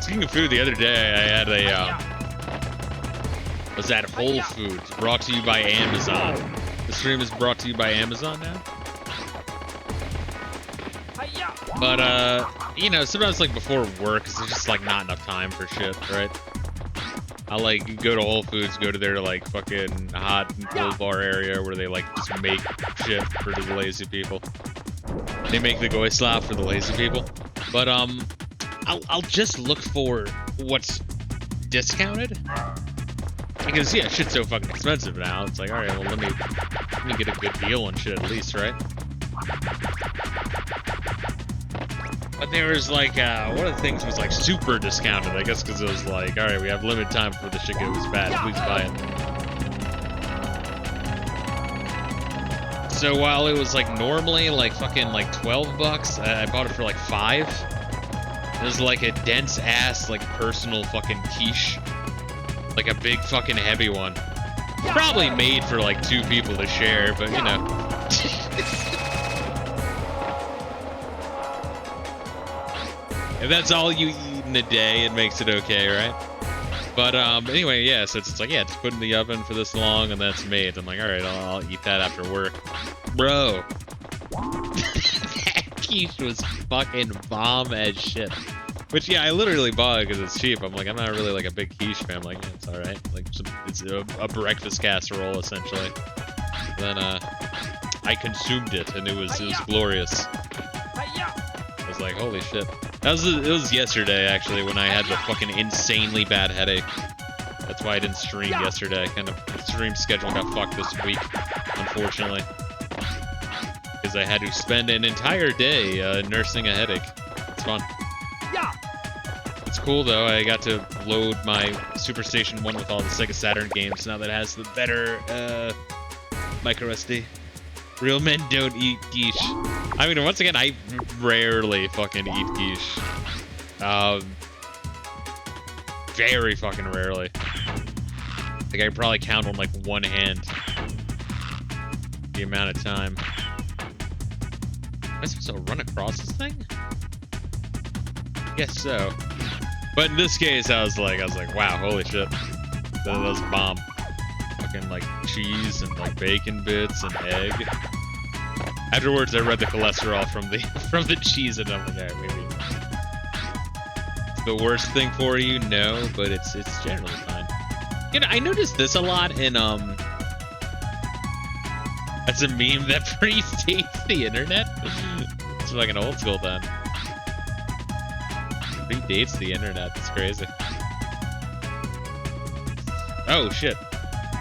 Speaking of food, the other day I had a was at Whole Foods, brought to you by Amazon. The stream is brought to you by Amazon now. But you know, sometimes like before work, 'cause there's just like not enough time for shit, right? I like go to Whole Foods, go to their like fucking hot and cold bar area where they like just make shit for the lazy people. They make the goy slop for the lazy people. But I'll just look for what's discounted. Because yeah, shit's so fucking expensive now. It's like, alright, well let me get a good deal on shit at least, right? But there was like, one of the things was like super discounted, I guess because it was like, alright, we have limited time before the shit goes bad, please buy it. So while it was like normally like fucking like 12 bucks, I bought it for like 5. It was like a dense ass like personal fucking quiche. Like a big fucking heavy one. Probably made for like 2 people to share, but you know. If that's all you eat in a day, it makes it okay, right? But anyway, yeah, so it's like, yeah, just put it in the oven for this long and that's made. I'm like, alright, I'll eat that after work. Bro. That quiche was fucking bomb as shit. Which, yeah, I literally bought it because it's cheap. I'm like, I'm not really like a big quiche fan. I'm like, yeah, it's alright. Like, it's a breakfast casserole, essentially. Then, I consumed it and it was glorious. I was like, holy shit. It was yesterday, actually, when I had the fucking insanely bad headache. That's why I didn't stream yesterday. The stream schedule got fucked this week, unfortunately. Because I had to spend an entire day nursing a headache. It's fun. It's cool, though. I got to load my SuperStation One with all the Sega Saturn games now that it has the better micro SD. Real men don't eat quiche. I mean, once again, I rarely fucking eat quiche. Very fucking rarely. Like, I probably count on, like, one hand the amount of time. Am I supposed to run across this thing? Guess so. But in this case, I was like, wow, holy shit. That was bomb. Fucking, like, cheese and, like, bacon bits and egg. Afterwards, I read the cholesterol from the cheese, and I'm like, alright, maybe it's the worst thing for you. No, but it's generally fine. You know, I noticed this a lot in that's a meme that predates the internet. It's like an old school then. Predates the internet. It's crazy. Oh shit.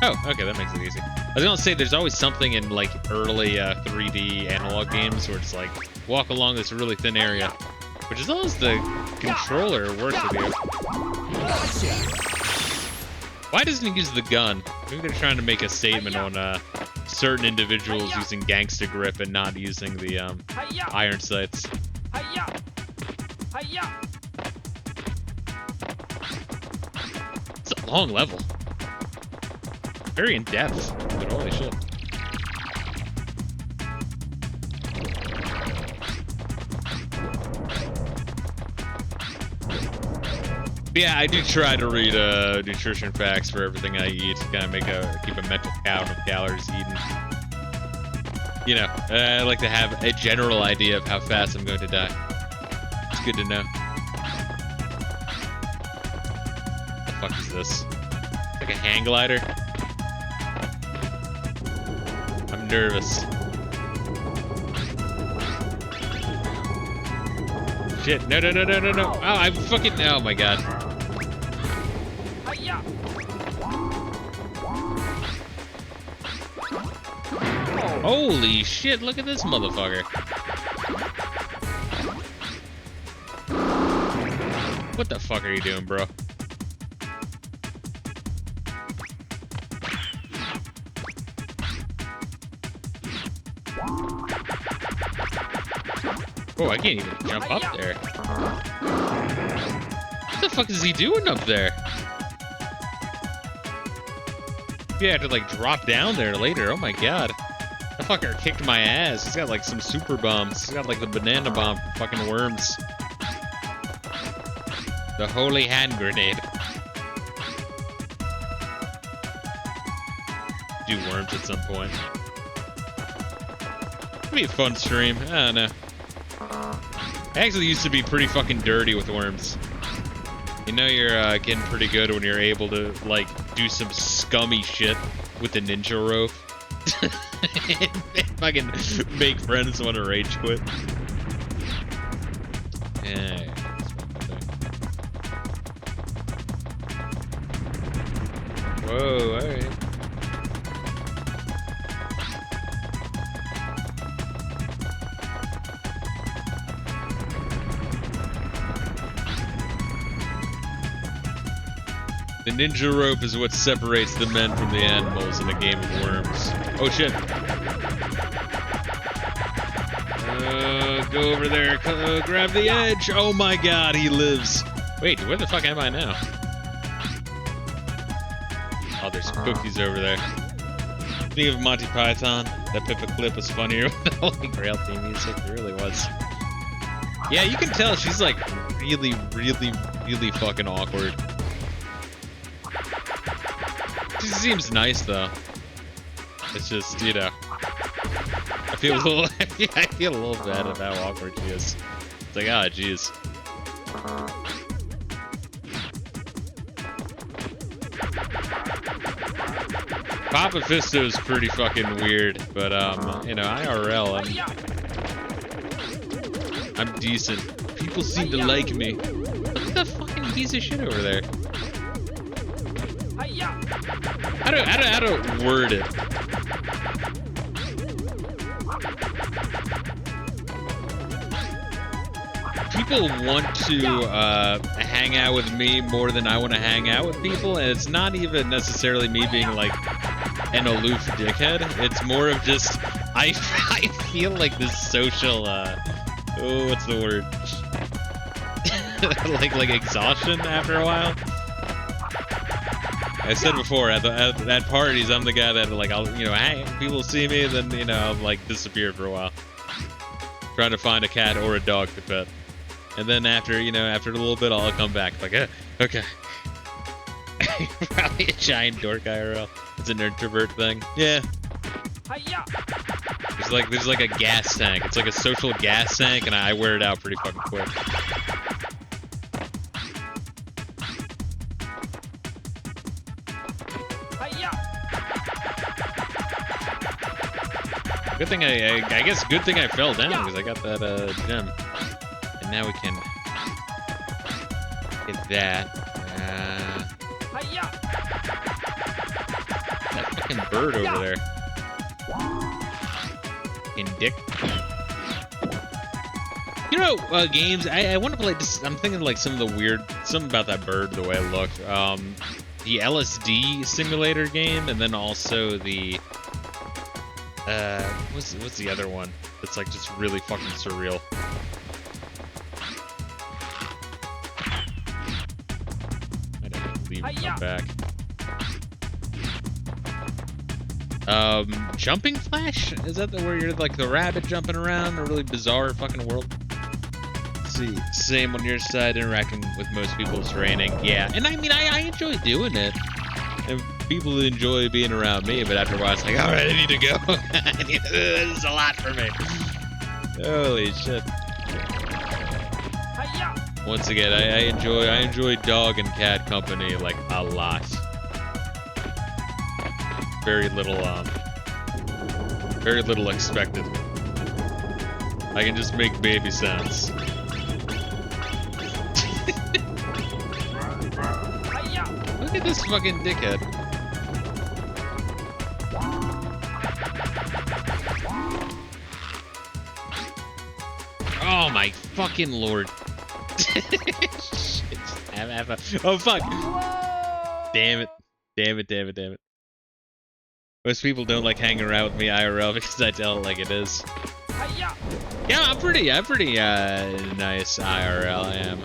Oh, okay, that makes it easy. I was gonna say, there's always something in like early 3D analog games where it's like, walk along this really thin area, which is always the controller works with you. Why doesn't he use the gun? Maybe they're trying to make a statement on certain individuals using gangsta grip and not using the iron sights. It's a long level. Very in depth, but holy shit. Yeah, I do try to read nutrition facts for everything I eat. Kind of keep a mental count of calories eaten. You know, I like to have a general idea of how fast I'm going to die. It's good to know. What the fuck is this? Like a hang glider? I'm nervous. Shit. No, no, no, no, no, no. Oh, I'm fucking... Oh, my God. Holy shit, look at this motherfucker. What the fuck are you doing, bro? Oh, I can't even jump up there. What the fuck is he doing up there? You have to like drop down there later. Oh my God. That fucker kicked my ass. He's got like some super bombs. He's got like the banana bomb for fucking worms. The holy hand grenade. Do worms at some point. It'd be a fun stream. I don't know. I actually used to be pretty fucking dirty with worms. You know you're getting pretty good when you're able to like do some scummy shit with the ninja rope. Fucking make friends want to rage quit. Yeah. Whoa, alright. The ninja rope is what separates the men from the animals in a game of worms. Oh shit. Go over there, grab the edge. Oh my God, he lives. Wait, where the fuck am I now? Oh, there's cookies over there. Think of Monty Python. That Pippa clip was funnier with the Holy Grail theme music. It really was. Yeah, you can tell she's like really, really, really fucking awkward. She seems nice though. It's just, you know, I feel a little, I feel a little bad about how awkward she is. It's like, ah, jeez. Papa Fisto is pretty fucking weird, but you know, IRL, I'm decent. People seem to like me. Look at the fucking piece of shit over there. How to word it? People want to hang out with me more than I want to hang out with people, and it's not even necessarily me being like an aloof dickhead. It's more of just I feel like this social oh, what's the word? like exhaustion after a while. I said before at parties, I'm the guy that like I'll hang, people see me, then I'll like disappear for a while, trying to find a cat or a dog to pet, and then after a little bit I'll come back like okay. Probably a giant dork IRL. It's an introvert thing. Yeah. There's like a gas tank. It's like a social gas tank, and I wear it out pretty fucking quick. Good thing I guess good thing I fell down because I got that gem, and now we can get that. That fucking bird over there. Fucking dick. Games I want to play. I'm thinking like some of the something about that bird, the way it looked. The LSD simulator game, and then also the. What's the other one? It's like just really fucking surreal. I don't leave and come back. Jumping Flash? Is that where you're like the rabbit jumping around? A really bizarre fucking world. Let's see, same on your side, interacting with most people is raining. Yeah, and I mean, I enjoy doing it. And people enjoy being around me, but after a while it's like, alright, I need to go. This is a lot for me. Holy shit. Once again, I enjoy dog and cat company like a lot. Very little expected. I can just make baby sounds. Look at this fucking dickhead. Oh my fucking lord. Shit. Oh fuck. Damn it. Damn it, damn it, damn it. Most people don't like hanging around with me IRL because I tell it like it is. Yeah, I'm pretty nice IRL. I am.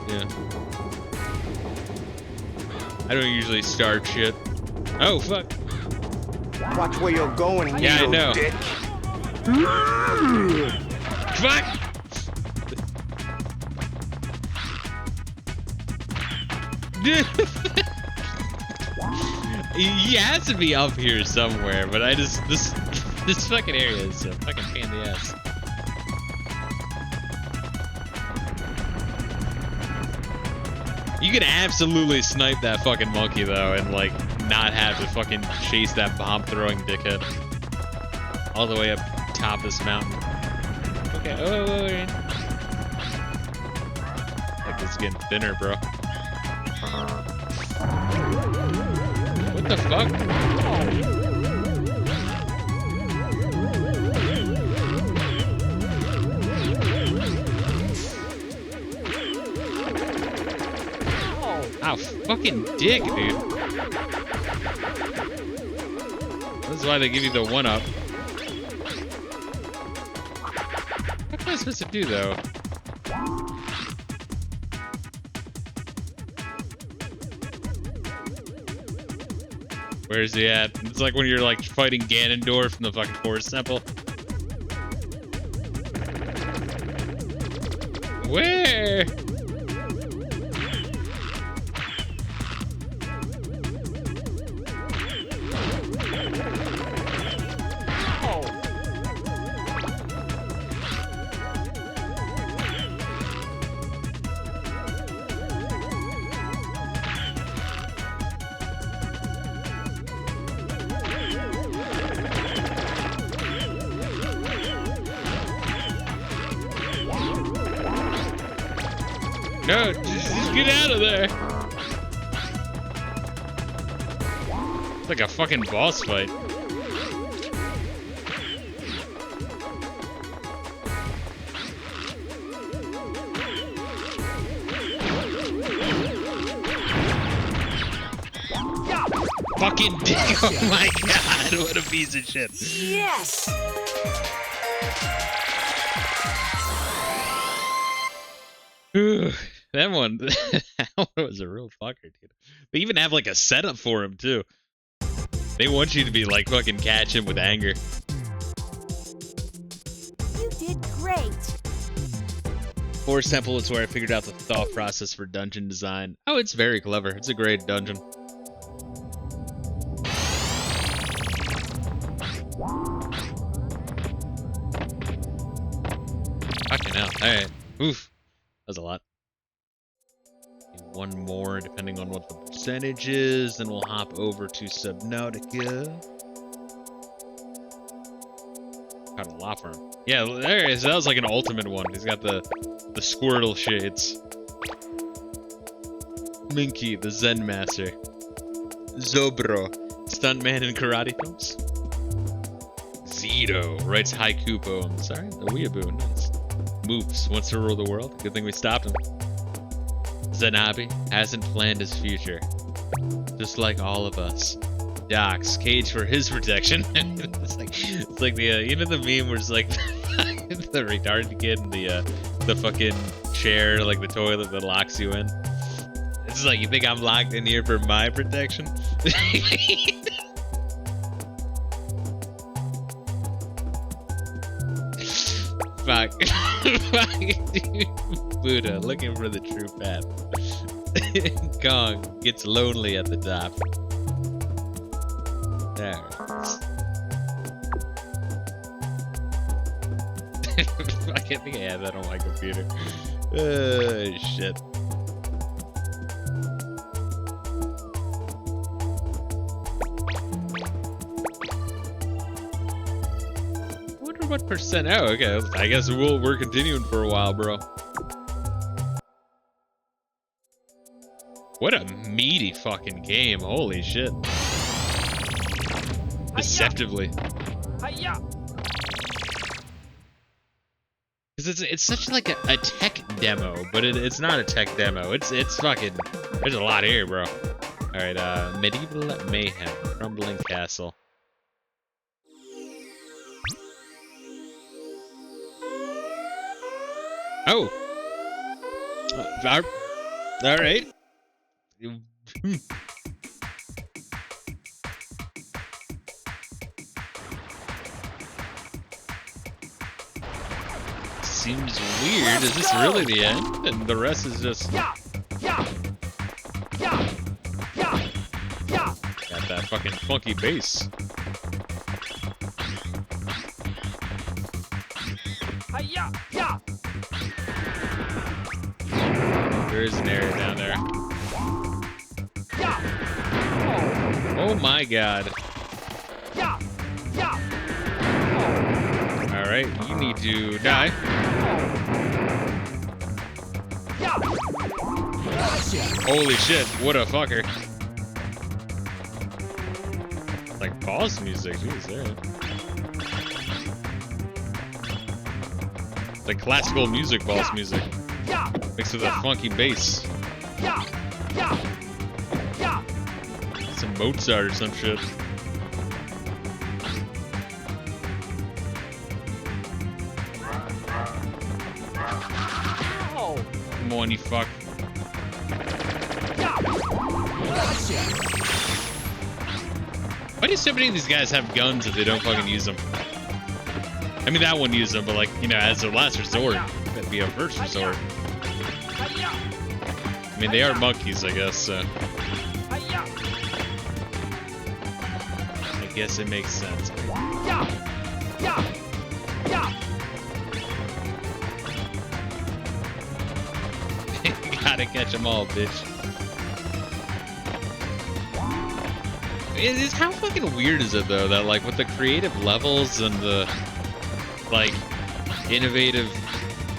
Yeah. I don't usually start shit. Oh fuck. Watch where you're going, yeah, I know. dick. Fuck! He has to be up here somewhere, but I just this fucking area is a fucking pain in the ass. You can absolutely snipe that fucking monkey though, and like not have to fucking chase that bomb throwing dickhead all the way up top of this mountain. Okay, oh, like it's getting thinner, bro. What the fuck? Ow, fucking dick, dude. This is why they give you the 1-up. What am I supposed to do, though? Where's he at? It's like when you're like fighting Ganondorf from the fucking Forest Temple. Where? No, just get out of there. It's like a fucking boss fight. Fucking dick. Oh my god, what a piece of shit. Yes! That one was a real fucker, dude. They even have like a setup for him too. They want you to be like fucking catch him with anger. You did great. Forest Temple is where I figured out the thought process for dungeon design. Oh, it's very clever. It's a great dungeon. Fucking hell. Alright. Oof. That was a lot. One more, depending on what the percentage is. Then we'll hop over to Subnautica. Got a lot for him. Yeah, there it is. That was like an ultimate one. He's got the Squirtle shades. Minky, the Zen Master. Zobro, stuntman in karate films. Zito, writes haiku poems. Sorry, the weeaboo, nice. Moves, wants to rule the world. Good thing we stopped him. Zanabi hasn't planned his future. Just like all of us. Docs, cage for his protection. it's like the, you know the meme where it's like the retarded kid in the fucking chair, like the toilet that locks you in. It's like, you think I'm locked in here for my protection? Fuck. Fuck, dude. Buddha, looking for the true path. Kong gets lonely at the top. There it is. I can't think I had that on my computer. Oh, shit. What percent? Oh, okay. I guess we're continuing for a while, bro. What a meaty fucking game. Holy shit. Deceptively. Because it's such like a tech demo, but it's not a tech demo. It's fucking... There's a lot here, bro. Alright, Medieval Mayhem. Crumbling Castle. Oh! Alright. Seems weird. Is this really the end? And the rest is just... Got that fucking funky bass. There is an area down there. Oh my god. Alright, you need to die. Holy shit, what a fucker. Like boss music, jeez, there. Like classical music, boss music. Mixed with a funky bass. Some Mozart or some shit. Come on, you fuck. Why do so many of these guys have guns if they don't fucking use them? I mean, that one used them, but like, you know, as their last resort, that'd be a first resort. I mean, they are monkeys, I guess, so. I guess it makes sense. Gotta catch them all, bitch. How fucking weird is it, though, that, like, with the creative levels and the, like, innovative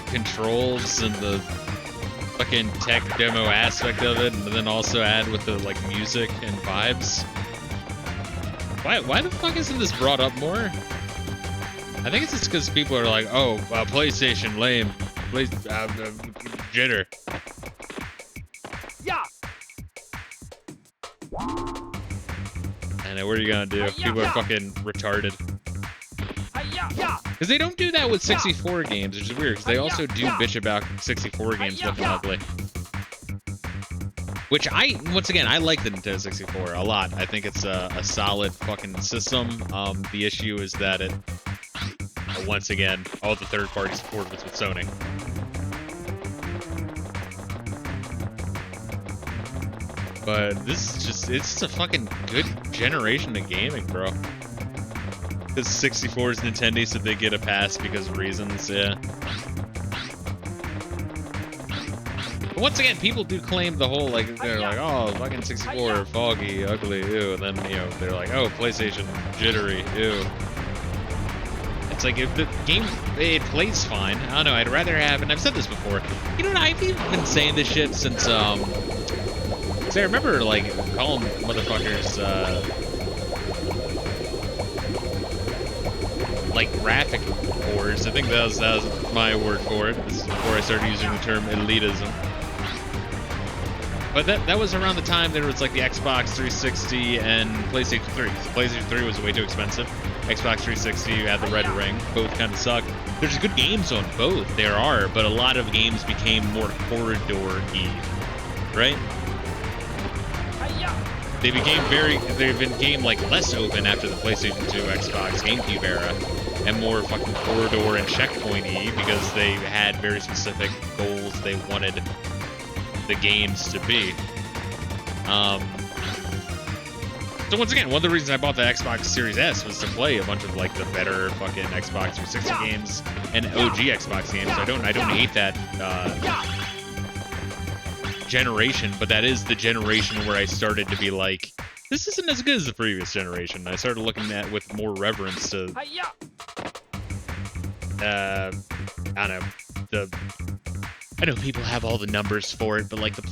controls and the fucking tech demo aspect of it, and then also add with the, like, music and vibes. Why the fuck isn't this brought up more? I think it's just because people are like, oh, PlayStation, lame. Jitter. And what are you gonna do? People are fucking retarded. Because they don't do that with 64 games, which is weird, because they also do bitch about 64 games looking ugly. Which once again, I like the Nintendo 64 a lot. I think it's a solid fucking system. The issue is that it, once again, all the third-party support was with Sony. But this is just, it's just a fucking good generation of gaming, bro. Because 64 is Nintendo, so they get a pass because of reasons, yeah. But once again, people do claim the whole, like, they're like, oh, fucking 64, foggy, ugly, ew. And then, you know, they're like, oh, PlayStation, jittery, ew. It's like, if the game, it plays fine. I don't know, I'd rather have, and I've said this before, you know what, I've even been saying this shit since, I remember, like, calling motherfuckers, like, graphic whores. I think that was my word for it. This is before I started using the term elitism. But that was around the time there was, like, the Xbox 360 and PlayStation 3. So PlayStation 3 was way too expensive. Xbox 360, you had the red ring. Both kind of suck. There's good games on both. There are, but a lot of games became more corridor-y, right? They became like less open after the PlayStation 2, Xbox, GameCube era, and more fucking corridor and checkpoint-y because they had very specific goals they wanted the games to be. So once again, one of the reasons I bought the Xbox Series S was to play a bunch of like the better fucking Xbox 360 games and OG Xbox games. I don't hate that generation, but that is the generation where I started to be like, this isn't as good as the previous generation. I started looking at with more reverence to I don't know, I I know people have all the numbers for it, but like the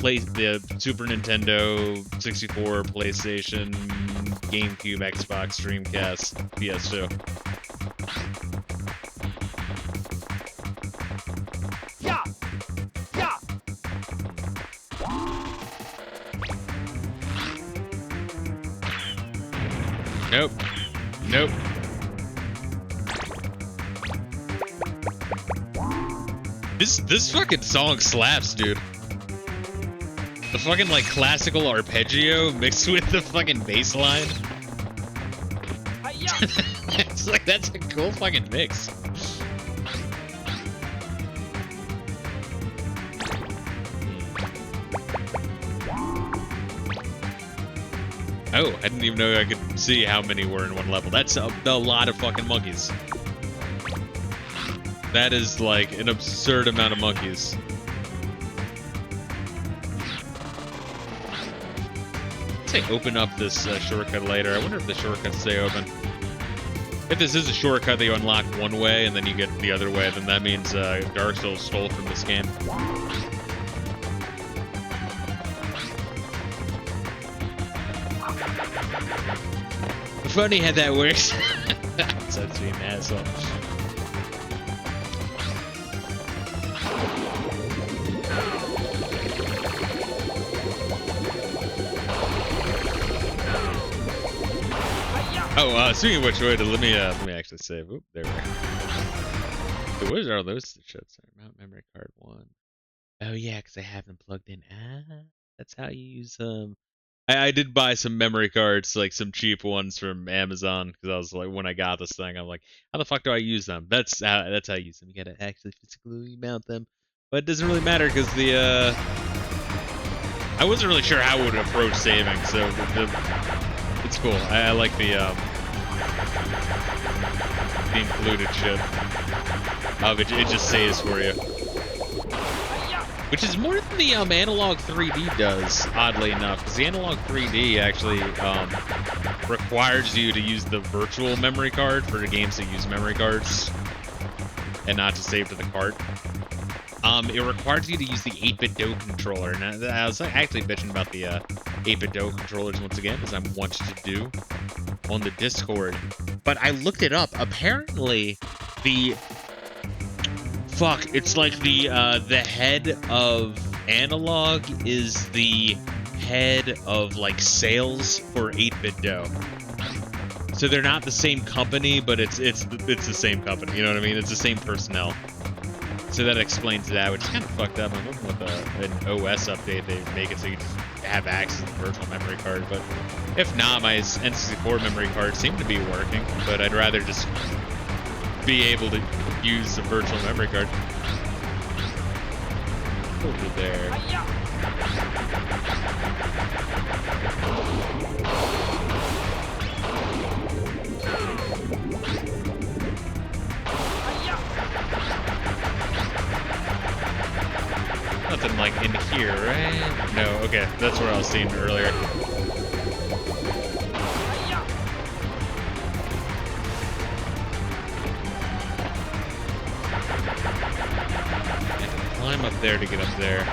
Super Nintendo, 64, PlayStation, GameCube, Xbox, Dreamcast, PS2. Yeah. Yeah. Nope. Nope. This fucking song slaps, dude. The fucking like classical arpeggio mixed with the fucking bass line. It's like that's a cool fucking mix. Oh, I didn't even know I could see how many were in one level. That's a lot of fucking monkeys. That is like an absurd amount of monkeys. I'd say open up this shortcut later. I wonder if the shortcuts stay open. If this is a shortcut that you unlock one way and then you get the other way, then that means Dark Souls stole from this game. Funny how that works. Such an asshole. Oh, speaking of which, wait, let me actually save. Oop, there we go. So what are those chips? Mount memory card 1. Oh yeah, because I have them plugged in. Ah, that's how you use them. I did buy some memory cards, like some cheap ones from Amazon, because I was like, when I got this thing, I'm like, how the fuck do I use them? That's how you use them. You gotta actually physically mount them, but it doesn't really matter because the I wasn't really sure how it would approach saving, so it's cool. I like the included shit. It just saves for you. Which is more than the Analog 3D does, oddly enough, because the Analog 3D actually requires you to use the virtual memory card for the games that use memory cards, and not to save to the cart. It requires you to use the 8-bit DO controller, and I was actually bitching about the 8-bit DO controllers once again, as I'm wont to do on the Discord. But I looked it up. Apparently, it's like the head of Analog is the head of like sales for 8-bit DO. So they're not the same company, but it's the same company. You know what I mean? It's the same personnel. So that explains that, which is kind of fucked up. I'm hoping with an OS update they make it so you just have access to the virtual memory card. But if not, my N64 memory card seemed to be working. But I'd rather just be able to use the virtual memory card. Over there. Nothing like in here, right? No, okay, that's where I was seeing earlier. Climb up there to get up there.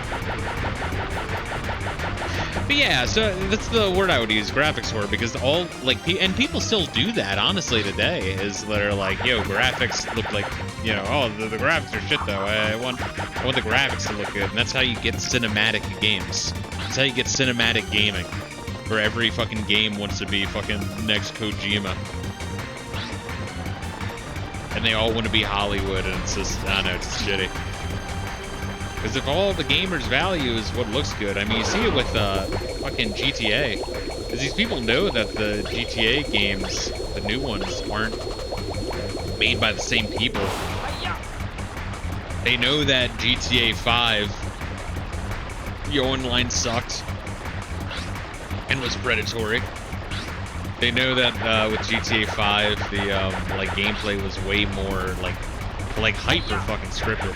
But yeah, so that's the word I would use, graphics for, because all, like, and people still do that, honestly, today, is they're like, yo, graphics look like, you know, oh, the graphics are shit, though. I want the graphics to look good, and that's how you get cinematic games. That's how you get cinematic gaming, where every fucking game wants to be fucking next Kojima. And they all want to be Hollywood, and it's just, I don't know, it's just shitty. Because if all the gamers value is what looks good, I mean, you see it with fucking GTA. Because these people know that the GTA games, the new ones, aren't made by the same people. They know that GTA 5, the online sucked and was predatory. They know that with GTA 5, the like gameplay was way more like hyper fucking scripted.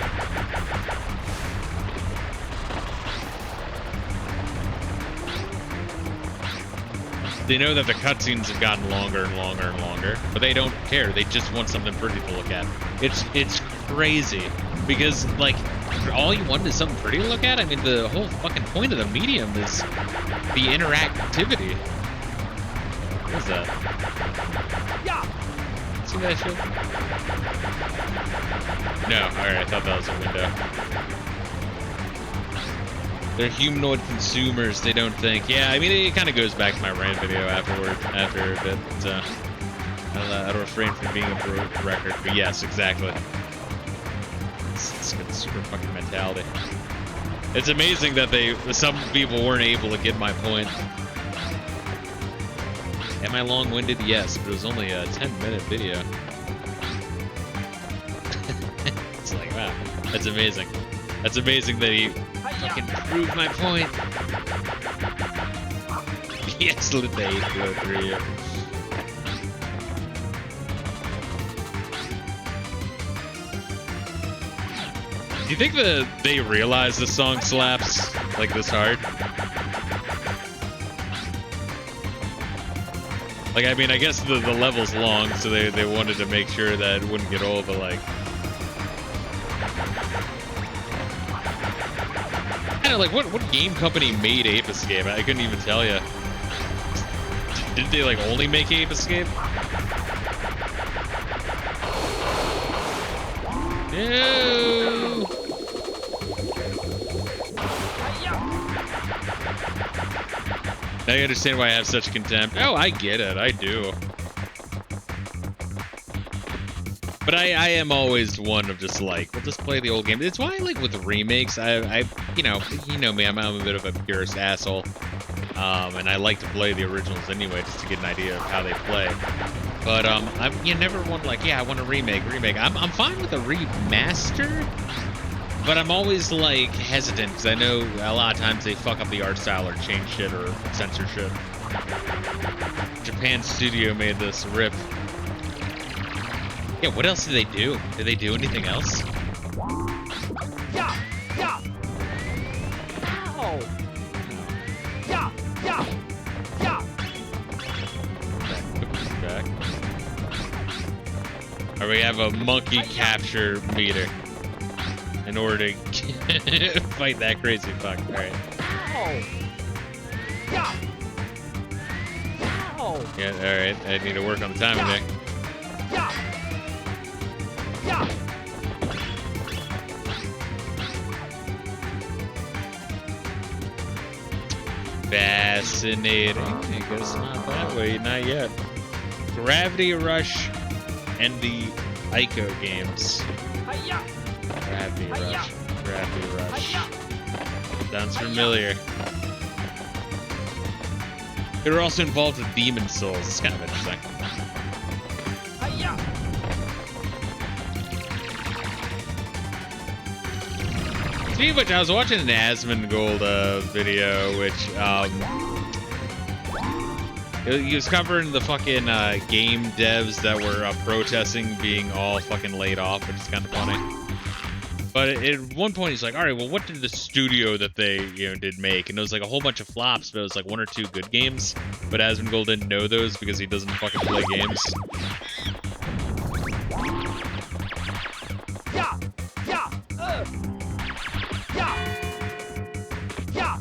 They know that the cutscenes have gotten longer and longer and longer, but they don't care. They just want something pretty to look at. It's crazy Because, like, all you want is something pretty to look at? I mean, the whole fucking point of the medium is the interactivity. What is that? See that shit? No, alright, I thought that was a window. They're humanoid consumers, they don't think. Yeah, I mean, it kind of goes back to my rant video after a bit. But, I'll refrain from being a broke record, but yes, exactly. It's got the super fucking mentality. It's amazing that some people weren't able to get my point. Am I long-winded? Yes, but it was only a 10-minute video. It's like, wow, that's amazing. That's amazing that he fucking proved my point. Yes, let the hate flow through you. Do you think that they realize the song slaps like this hard? Like, I mean, I guess the level's long, so they wanted to make sure that it wouldn't get old, but like... I don't know, like, what game company made Ape Escape? I couldn't even tell you. Didn't they, like, only make Ape Escape? No! Now you understand why I have such contempt. Oh, I get it. I do. But I am always one of just like, we'll just play the old game. It's why, like, with remakes, you know me, I'm a bit of a purist asshole. And I like to play the originals anyway, just to get an idea of how they play. But you never want, like, yeah, I want a remake. I'm fine with a remaster, but I'm always like hesitant because I know a lot of times they fuck up the art style or change shit or censor shit. Japan studio made this rip. Yeah, what else did they do? Did they do anything else? Yeah, yeah. Ow. Yeah, yeah, yeah. Back. Or we have a monkey capture meter in order to fight that crazy fuck. All right. Ow. Yeah. Ow. Yeah. All right. I need to work on the timing there. Yeah. Yeah. Fascinating. I guess not that way. Not yet. Gravity Rush and the Ico games. Hi-ya. Gravity Rush. Gravity Rush. Hi-ya. Sounds familiar. They were also involved with Demon Souls. It's kind of interesting. Hi-ya. Speaking of which, I was watching an Asmongold video, which he was covering the fucking game devs that were protesting being all fucking laid off, which is kind of funny. But at one point, he's like, "All right, well, what did the studio that they did make?" And it was like a whole bunch of flops, but it was like 1 or 2 good games. But Asmongold didn't know those because he doesn't fucking play games. Yeah. Yeah. Yeah. Yeah.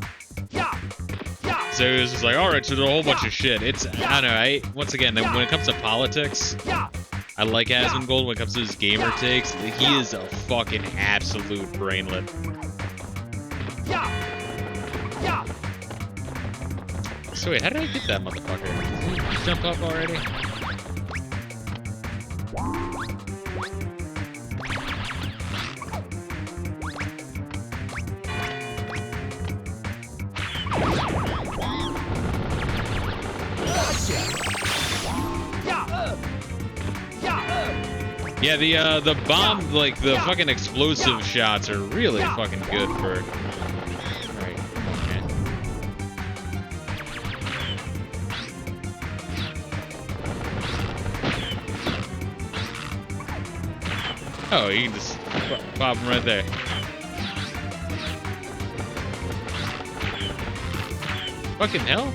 Yeah. So he was just like, all right, so there's a whole bunch of shit. It's, I don't know, once again, when it comes to politics, Yeah. I like Asmongold. When it comes to his gamer takes, he is a fucking absolute brainlet. Yeah. Yeah. So wait, how did I get that motherfucker? Did he jump up already? Yeah, the bomb, like the fucking explosive shots are really fucking good for. Alright, okay. Oh, you can just pop them right there. Fucking hell.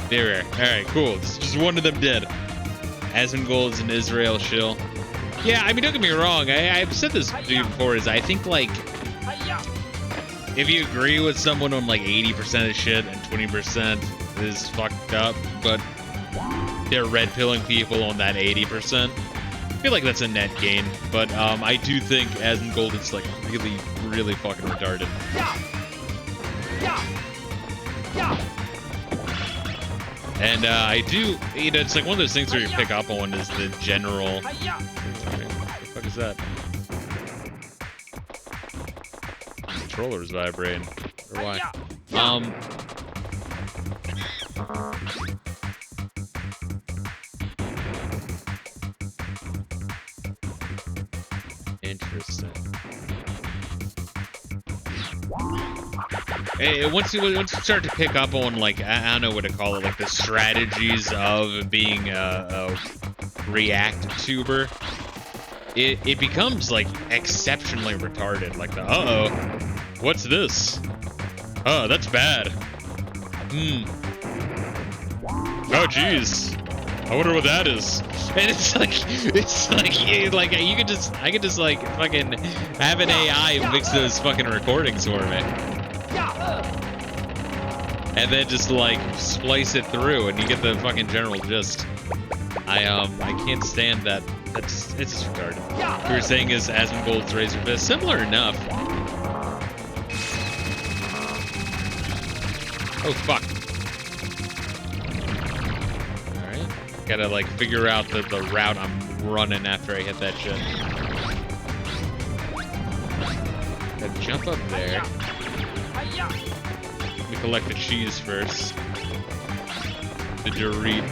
There. All right, cool. Just one of them dead. Asmongold is an Israel shill. Yeah, I mean, don't get me wrong. I've said this to you before. Is I think like if you agree with someone on like 80% of shit and 20% is fucked up, but they're red pilling people on that 80%. I feel like that's a net gain, but I do think Asmongold is like really, really fucking retarded. And I do, you know, it's like one of those things where you pick up on is the general. What the fuck is that? Controller's vibrating. Or why? Interesting. Hey, once you start to pick up on, like, I don't know what to call it, like the strategies of being a React tuber, it becomes like exceptionally retarded. Like the what's this? Oh, that's bad. Oh, jeez. I wonder what that is. And it's like I could just like fucking have an AI mix those fucking recordings for me. And then just like splice it through and you get the fucking general gist. I can't stand that. It's just retarded. What you're saying is Asmongold's Razor Fist. Similar enough. Oh fuck. Alright. Gotta like figure out the route I'm running after I hit that shit. Gotta jump up there. Let me collect the cheese first. The Dorit.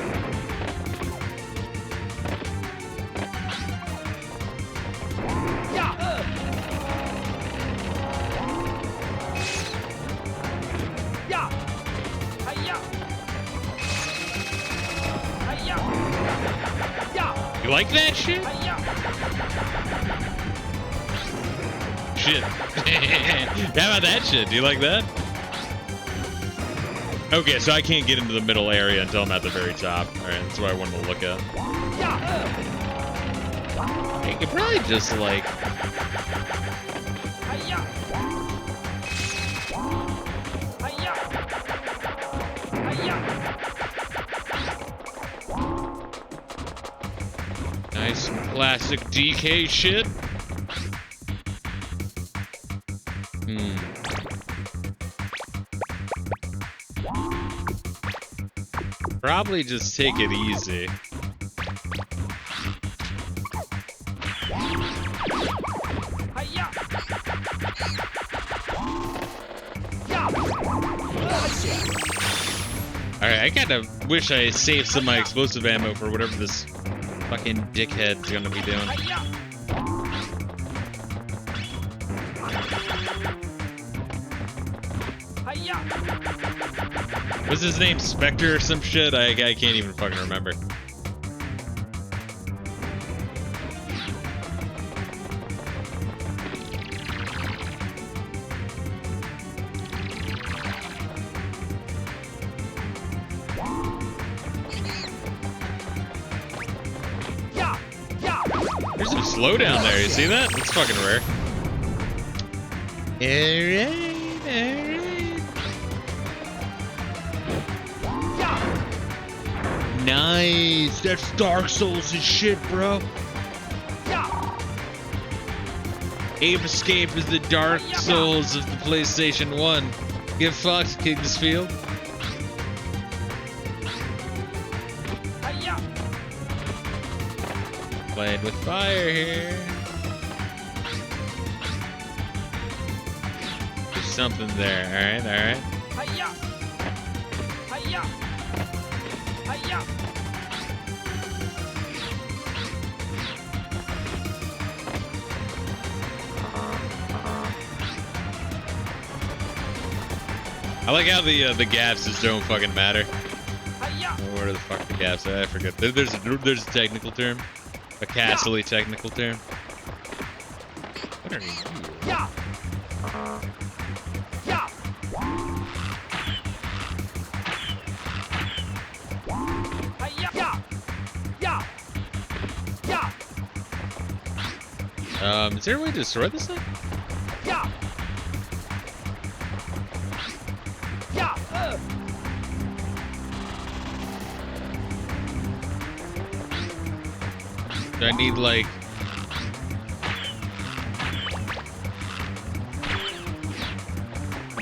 You like that shit? Shit. How about that shit? Do you like that? Okay, so I can't get into the middle area until I'm at the very top. Alright, that's what I wanted to look at. You could probably just like... Nice classic DK shit. Probably just take it easy. Alright, I kind of wish I saved some of my explosive ammo for whatever this fucking dickhead's gonna be doing. What's his name? Specter or some shit? I can't even fucking remember. There's some slowdown there, you see that? That's fucking rare. Alright. Nice! That's Dark Souls and shit, bro. Ape Escape is the Dark Souls of the PlayStation 1. Get fucked, Kingsfield. Playing with fire here. There's something there. Alright. I like how the gaps just don't fucking matter. Where the fuck the gaps are? I forget. There's a technical term. A castly technical term. What are you? Is there a way to destroy this thing? Yeah. Yeah. Do I need like...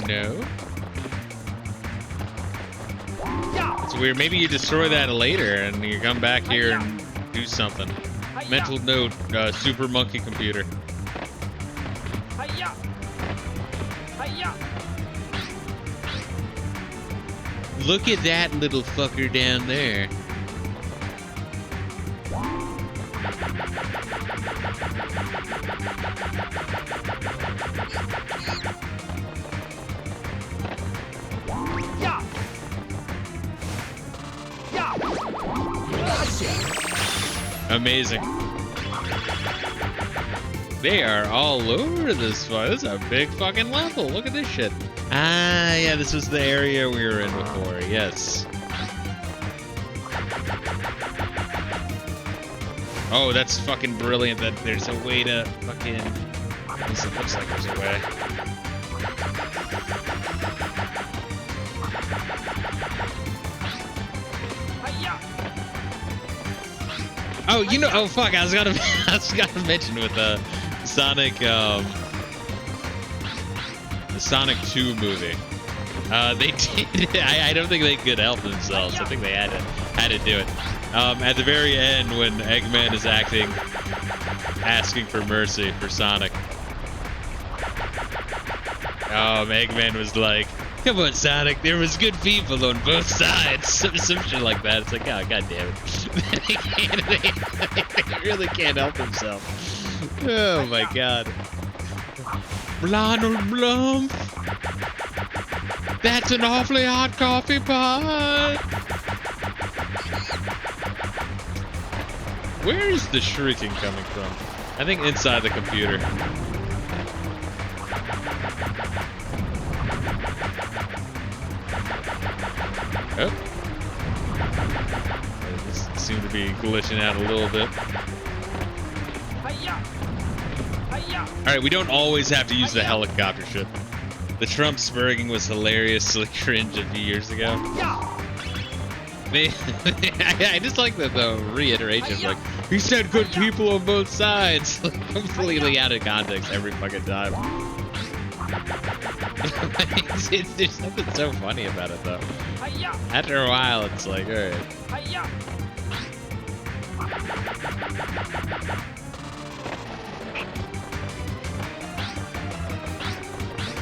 No? Yeah. It's weird. Maybe you destroy that later and you come back here and do something. Mental note, super monkey computer. Hiya. Hiya. Look at that little fucker down there. Yeah. Yeah. Amazing. They are all over this one. This is a big fucking level. Look at this shit. Ah, yeah, this was the area we were in before. Yes. Oh, that's fucking brilliant that there's a way to fucking... At least it looks like there's a way. Hiya. Oh, you know, oh fuck, I was gonna mention with the Sonic, the Sonic 2 movie. They did, I don't think they could help themselves. I think they had to do it. At the very end, when Eggman is asking for mercy for Sonic. Eggman was like, "Come on, Sonic, there was good people on both sides." Some shit like that. It's like, oh, god damn it. they really can't help themselves. Oh my god. Ronald Blum. That's an awfully hot coffee pot. Where is the shrieking coming from? I think inside the computer. Oh. This seemed to be glitching out a little bit. Alright, we don't always have to use the helicopter ship. The Trump spurging was hilariously cringe a few years ago. I just like the reiteration, like, he said good people on both sides. Like, completely out of context every fucking time. There's something so funny about it, though. After a while, it's like, alright.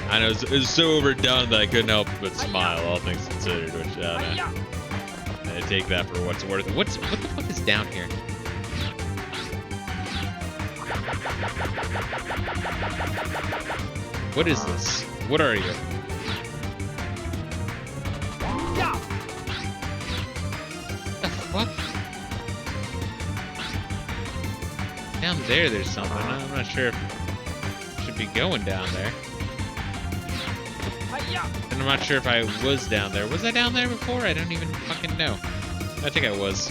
I know, it was so overdone that I couldn't help but smile, all things considered, which, I take that for what's worth. What the fuck is down here? What is this? What are you? What the fuck? Down there's something. I'm not sure if I should be going down there. And I'm not sure if I was down there. Was I down there before? I don't even fucking know. I think I was.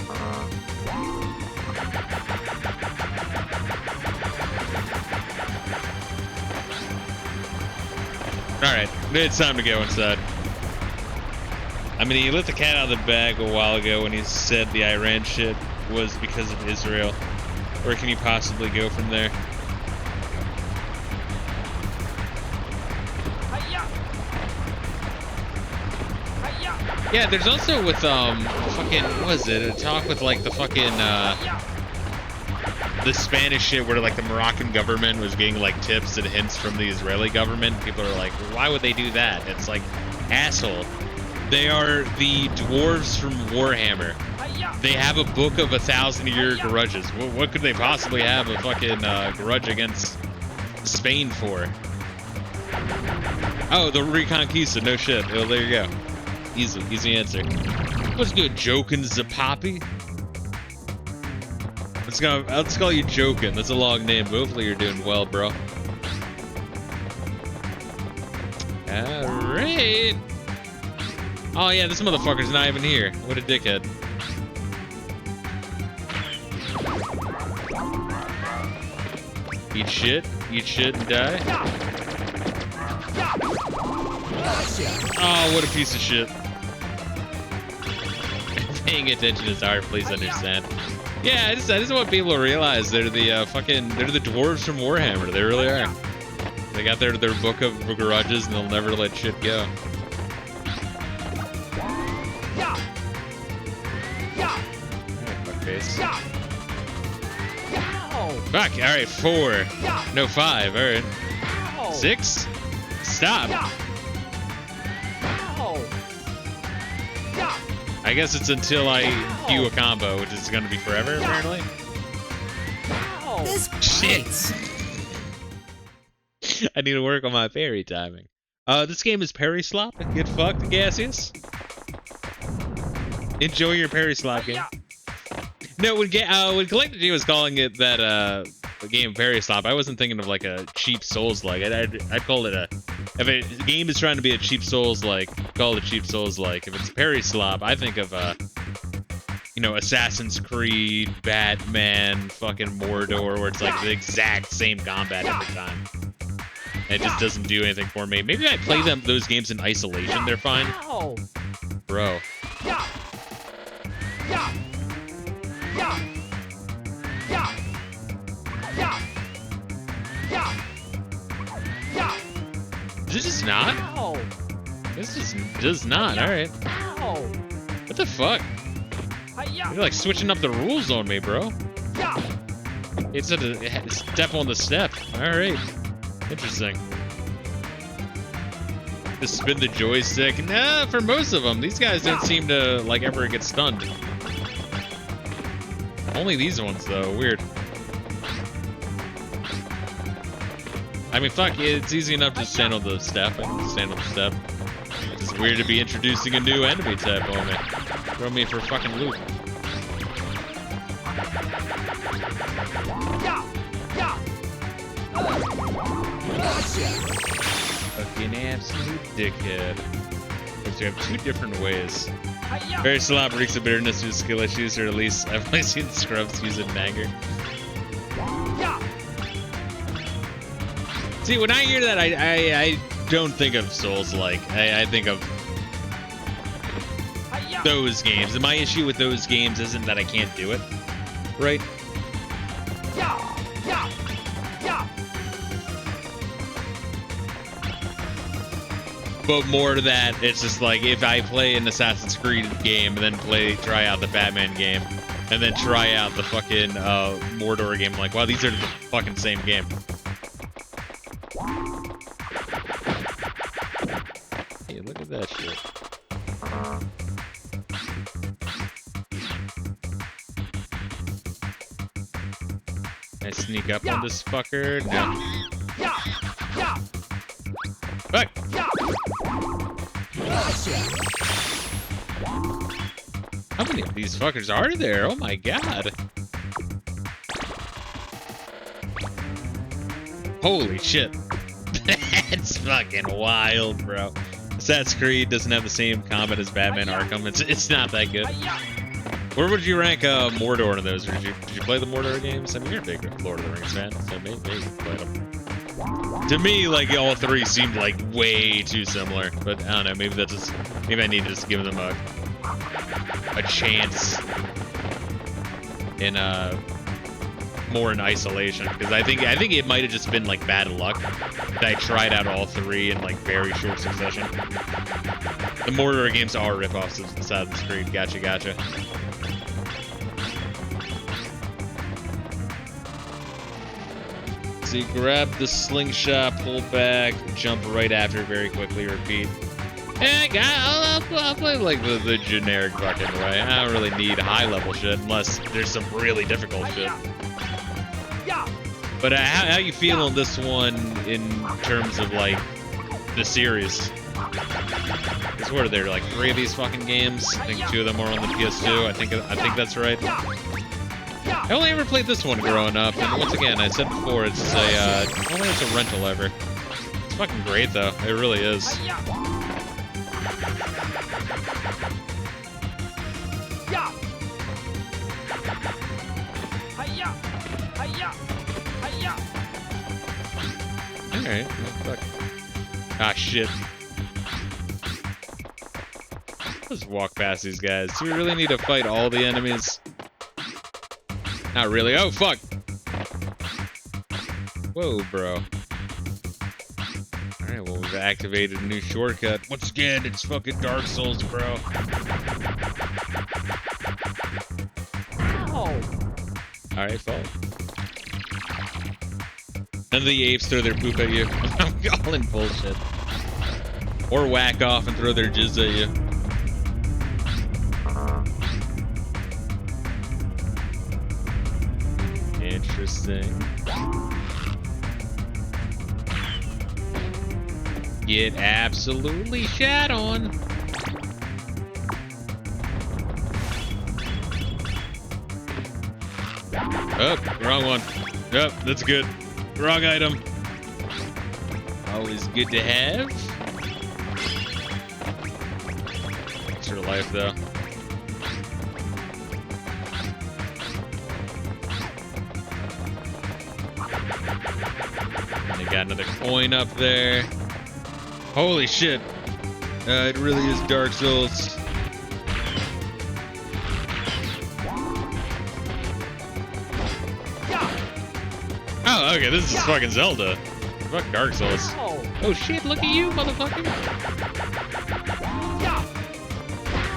Alright, it's time to go inside. I mean, he let the cat out of the bag a while ago when he said the Iran shit was because of Israel. Where can you possibly go from there? Yeah, there's also with, fucking, what was it? A talk with, like, the fucking, the Spanish shit where, like, the Moroccan government was getting, like, tips and hints from the Israeli government. People are like, why would they do that? It's like, asshole. They are the dwarves from Warhammer. They have a book of 1,000-year grudges. What could they possibly have a fucking, grudge against Spain for? Oh, the Reconquista, no shit. Well, there you go. Easy answer. What's good, Jokin' Zapoppy? Let's call you Jokin'. That's a long name, but hopefully you're doing well, bro. Alright. Oh yeah, this motherfucker's not even here. What a dickhead. Eat shit and die. Oh, what a piece of shit. Paying attention is hard, please understand. Yeah, I just want people to realize they're the they're the dwarves from Warhammer. They really are. They got their book of grudges and they'll never let shit go. Face. Fuck, alright, 4. No, 5, alright. 6? Stop! I guess it's until I cue a combo, which is gonna be forever, apparently. This Shit! bites. I need to work on my parry timing. This game is parry slop. Get fucked, gaseous. Enjoy your parry slop game. No, when Collectathon was calling it that a game parry slop, I wasn't thinking of like a cheap Souls-like. I'd call it if a game is trying to be a cheap Souls-like, call it a cheap Souls-like. If it's parry slop, I think of Assassin's Creed, Batman, fucking Mordor, where it's like the exact same combat every time. And it just doesn't do anything for me. Maybe I play those games in isolation. They're fine. Bro. This is not? This is does not, alright. What the fuck? You're like switching up the rules on me, bro. It's a step on the step. Alright. Interesting. Just spin the joystick. Nah, for most of them. These guys don't seem to like ever get stunned. Only these ones though, weird. I mean, fuck, it's easy enough to stand on the step. I can stand on the step. It's just weird to be introducing a new enemy type on me. Throw me for a fucking loop. Fucking absolute dickhead. So you have 2 different ways. Very slop reeks of bitterness due to skill issues, or at least I've only seen scrubs use it in anger. See, when I hear that, I don't think of Souls-like. I think of those games. And my issue with those games isn't that I can't do it, right? But more to that, it's just like if I play an Assassin's Creed game and then try out the Batman game, and then try out the fucking Mordor game, I'm like, wow, these are the fucking same game. Hey, look at that shit. Can I sneak up on this fucker? No. Fuck! How many of these fuckers are there? Oh my god. Holy shit. That's fucking wild, bro. Assassin's Creed doesn't have the same combat as Batman Arkham. It's not that good. Where would you rank Mordor in those? Did you play the Mordor games? I mean, you're a big Lord of the Rings fan, so maybe you played them. To me, like, all 3 seemed like way too similar, but I don't know, maybe I need to just give them a chance in more in isolation, because I think it might have just been like bad luck that I tried out all 3 in like very short succession. The Mordor games are ripoffs of Assassin's Creed. Gotcha. So you grab the slingshot, pull back, jump right after, very quickly, repeat. I'll play like the generic fucking way. I don't really need high level shit unless there's some really difficult shit. But how you feel on this one in terms of like the series? Because what are there, like 3 of these fucking games? I think 2 of them are on the PS2. I think that's right. I only ever played this one growing up, and once again, I said before, it's only it's a rental ever. It's fucking great though, it really is. Alright, fuck. Ah, shit. Let's walk past these guys. Do we really need to fight all the enemies? Not really. Oh, fuck! Whoa, bro. Alright, well, we've activated a new shortcut. Once again, it's fucking Dark Souls, bro. Alright, fall. None of the apes throw their poop at you. I'm calling bullshit. Or whack off and throw their jizz at you. Interesting. Get absolutely shat on. Oh, wrong one. Yep, that's good. Wrong item. Always good to have. Extra life, though. And they got another coin up there. Holy shit. It really is Dark Souls. Oh, okay, this is fucking Zelda. Fuck Dark Souls. Oh shit, look at you, motherfucker.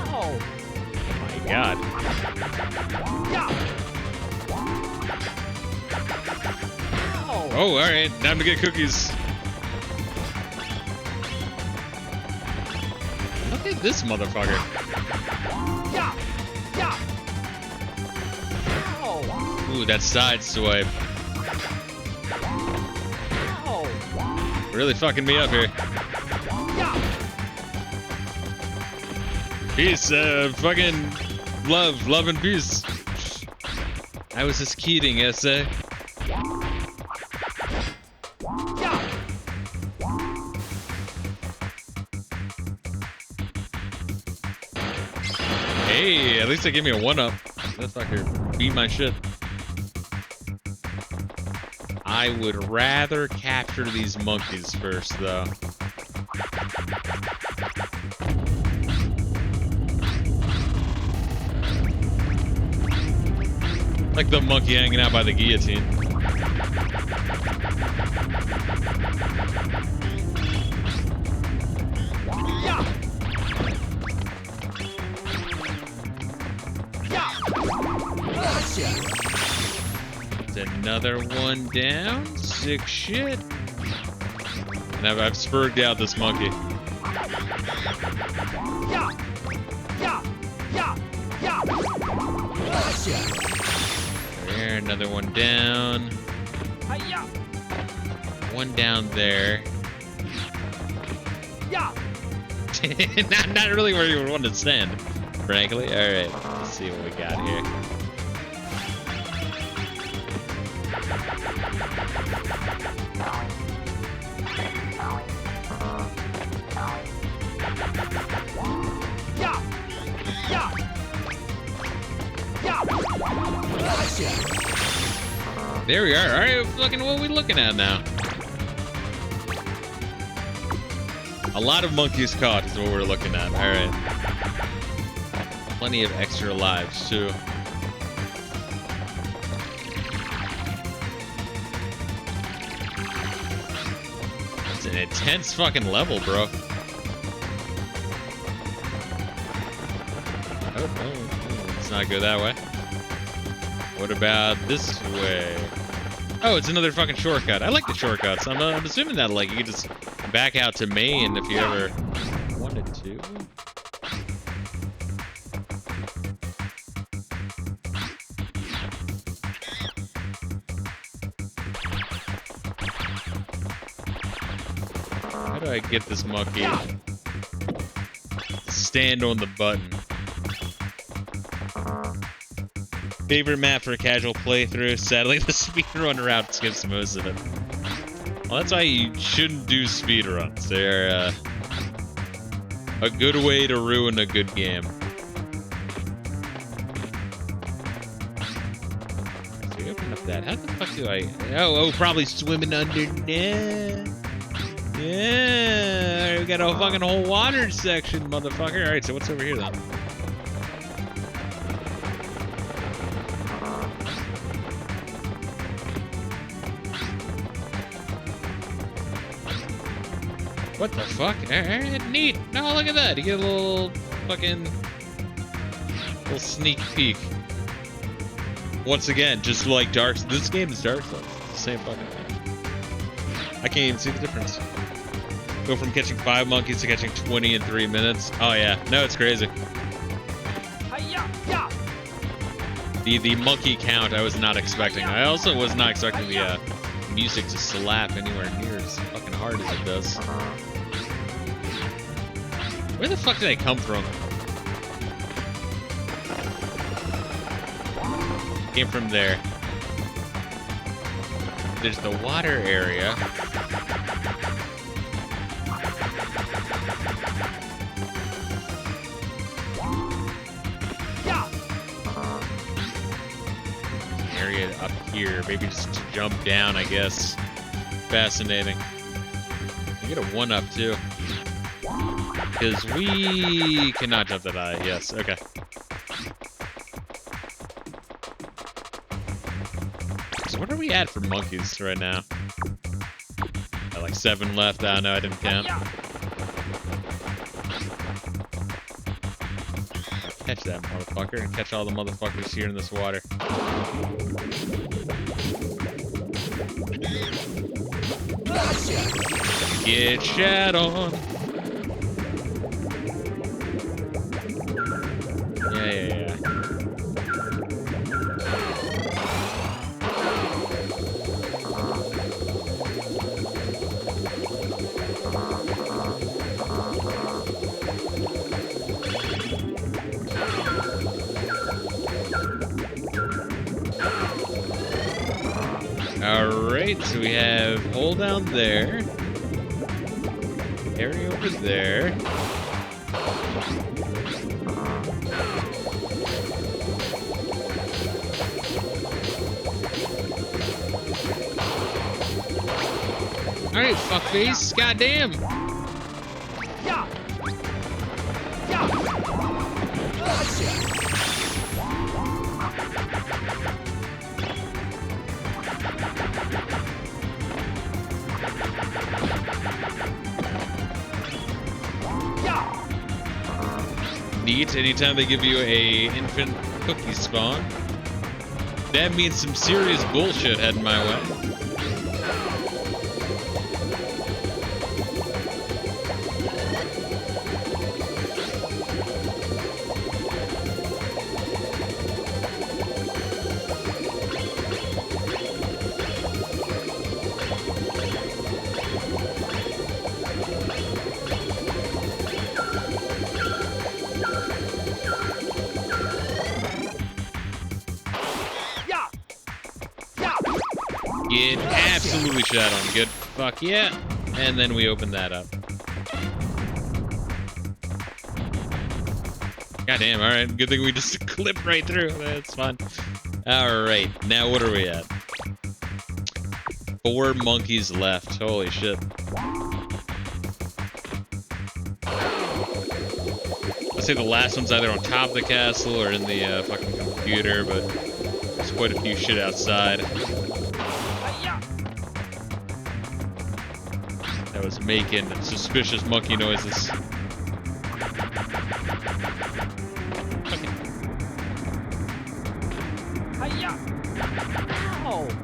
Oh my god. Oh, alright, time to get cookies. Look at this motherfucker. Ooh, that side swipe. Really fucking me up here. Peace, fucking love and peace. I was just kidding, essay. Hey, at least they gave me a 1-up. That fucker beat my shit. I would rather capture these monkeys first, though. Like the monkey hanging out by the guillotine. Another one down. Sick shit. And I've spurged out this monkey. There, another one down. One down there. not really where you would want to stand, frankly. Alright, let's see what we got here. There we are. All right, fucking what are we looking at now? A lot of monkeys caught is what we're looking at. All right. Plenty of extra lives too. It's an intense fucking level, bro. Oh, let's not go that way. What about this way? Oh, it's another fucking shortcut. I like the shortcuts. I'm assuming that like you can just back out to Maine if you ever wanted to. How do I get this monkey? Stand on the button. Favorite map for a casual playthrough. Sadly, the speedrun route skips most of it. Well, that's why you shouldn't do speedruns. They're a good way to ruin a good game. So we open up that. How the fuck do I... Oh, probably swimming under there. Yeah, we got a fucking whole water section, motherfucker. All right, so what's over here then? What the fuck? Alright, neat. No, look at that. You get a little fucking little sneak peek. Once again, just like Dark. This game is Dark Souls. It's the same fucking thing. I can't even see the difference. Go from catching 5 monkeys to catching 20 in 3 minutes. Oh yeah, no, it's crazy. The monkey count I was not expecting. I also was not expecting the music to slap anywhere near as fucking hard as it does. Where the fuck did I come from? Came from there. There's the water area. Area up here. Maybe just to jump down, I guess. Fascinating. You get a 1-up too. Because we cannot jump that high. Yes, okay. So what are we at for monkeys right now? Got like 7 left. I don't know, I didn't count. Catch that motherfucker and catch all the motherfuckers here in this water. Get shat on. Yeah. Alright, so we have hole down there. Area over there. Alright, fuckface. Goddamn. Neat. Anytime they give you a infant cookie spawn, that means some serious bullshit heading my way. Get absolutely shot on. Good. Fuck yeah. And then we open that up. Goddamn, alright. Good thing we just clipped right through. That's fun. Alright, now what are we at? 4 monkeys left. Holy shit. I'd say the last one's either on top of the castle or in the fucking computer, but there's quite a few shit outside. That was making suspicious monkey noises.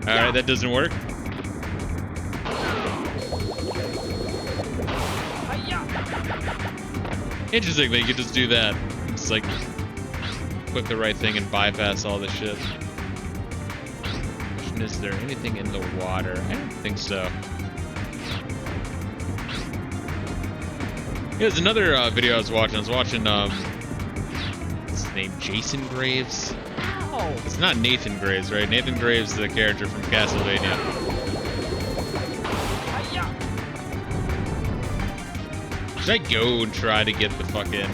Alright, that doesn't work. Interesting that you could just do that. It's like click the right thing and bypass all this shit. Question, is there anything in the water? I don't think so. Here's another video I was watching. What's his name? Jason Graves? Ow. It's not Nathan Graves, right? Nathan Graves is the character from Castlevania. Should I go and try to get the fucking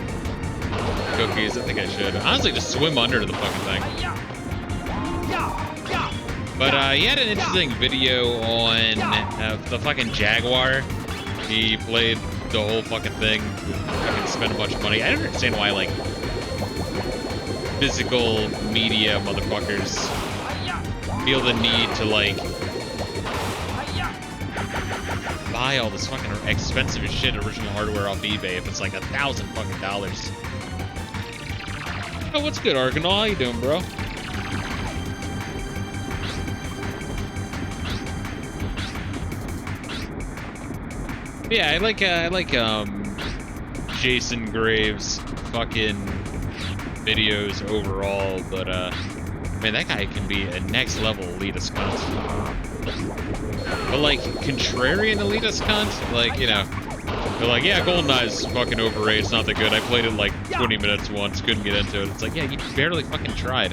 cookies? I think I should. Honestly, just swim under the fucking thing. But he had an interesting video on the fucking Jaguar. He played the whole fucking thing. Fucking spent a bunch of money. I don't understand why, like, physical media motherfuckers feel the need to, like, buy all this fucking expensive as shit original hardware off eBay if it's like $1,000 fucking dollars. Oh, what's good, Arcanal? How you doing, bro? Yeah, I like Jason Graves' fucking videos overall, but man, that guy can be a next level elitist cunt. But like contrarian elitist cunt, like, you know, they're like, yeah, GoldenEye's fucking overrated, it's not that good. I played it like 20 minutes once, couldn't get into it. It's like, yeah, you barely fucking tried.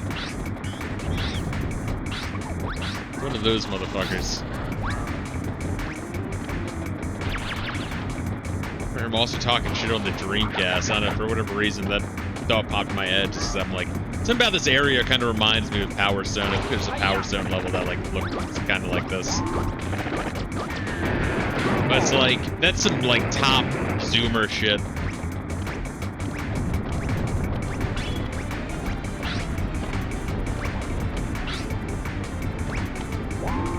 One of those motherfuckers. I'm also talking shit on the Dreamcast. I don't know, for whatever reason, that thought popped in my head just because I'm like, something about this area kind of reminds me of Power Stone. I think there's a Power Stone level that like looked kind of like this. But it's like, that's some like top zoomer shit.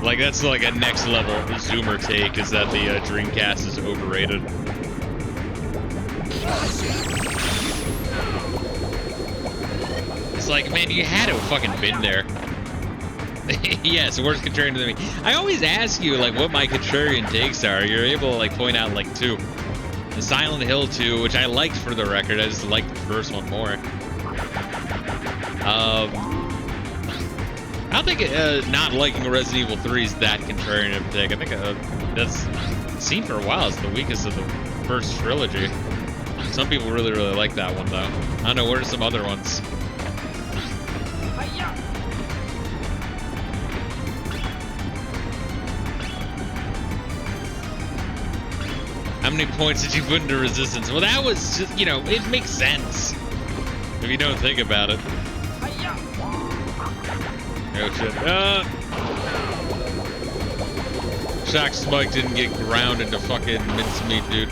Like, that's like a next level zoomer take, is that the Dreamcast is overrated. It's like, man, you had to have fucking been there. Yes, worse contrarian than me. I always ask you, like, what my contrarian takes are. You're able to, like, point out, like, 2. The Silent Hill 2, which I liked for the record. I just liked the first one more. I don't think not liking Resident Evil 3 is that contrarian of a take. I think that's seen for a while as the weakest of the first trilogy. Some people really, really like that one, though. I don't know, what are some other ones? How many points did you put into Resistance? Well, that was just, you know, it makes sense if you don't think about it. Oh, shit. Shock Spike didn't get ground into fucking mincemeat, dude.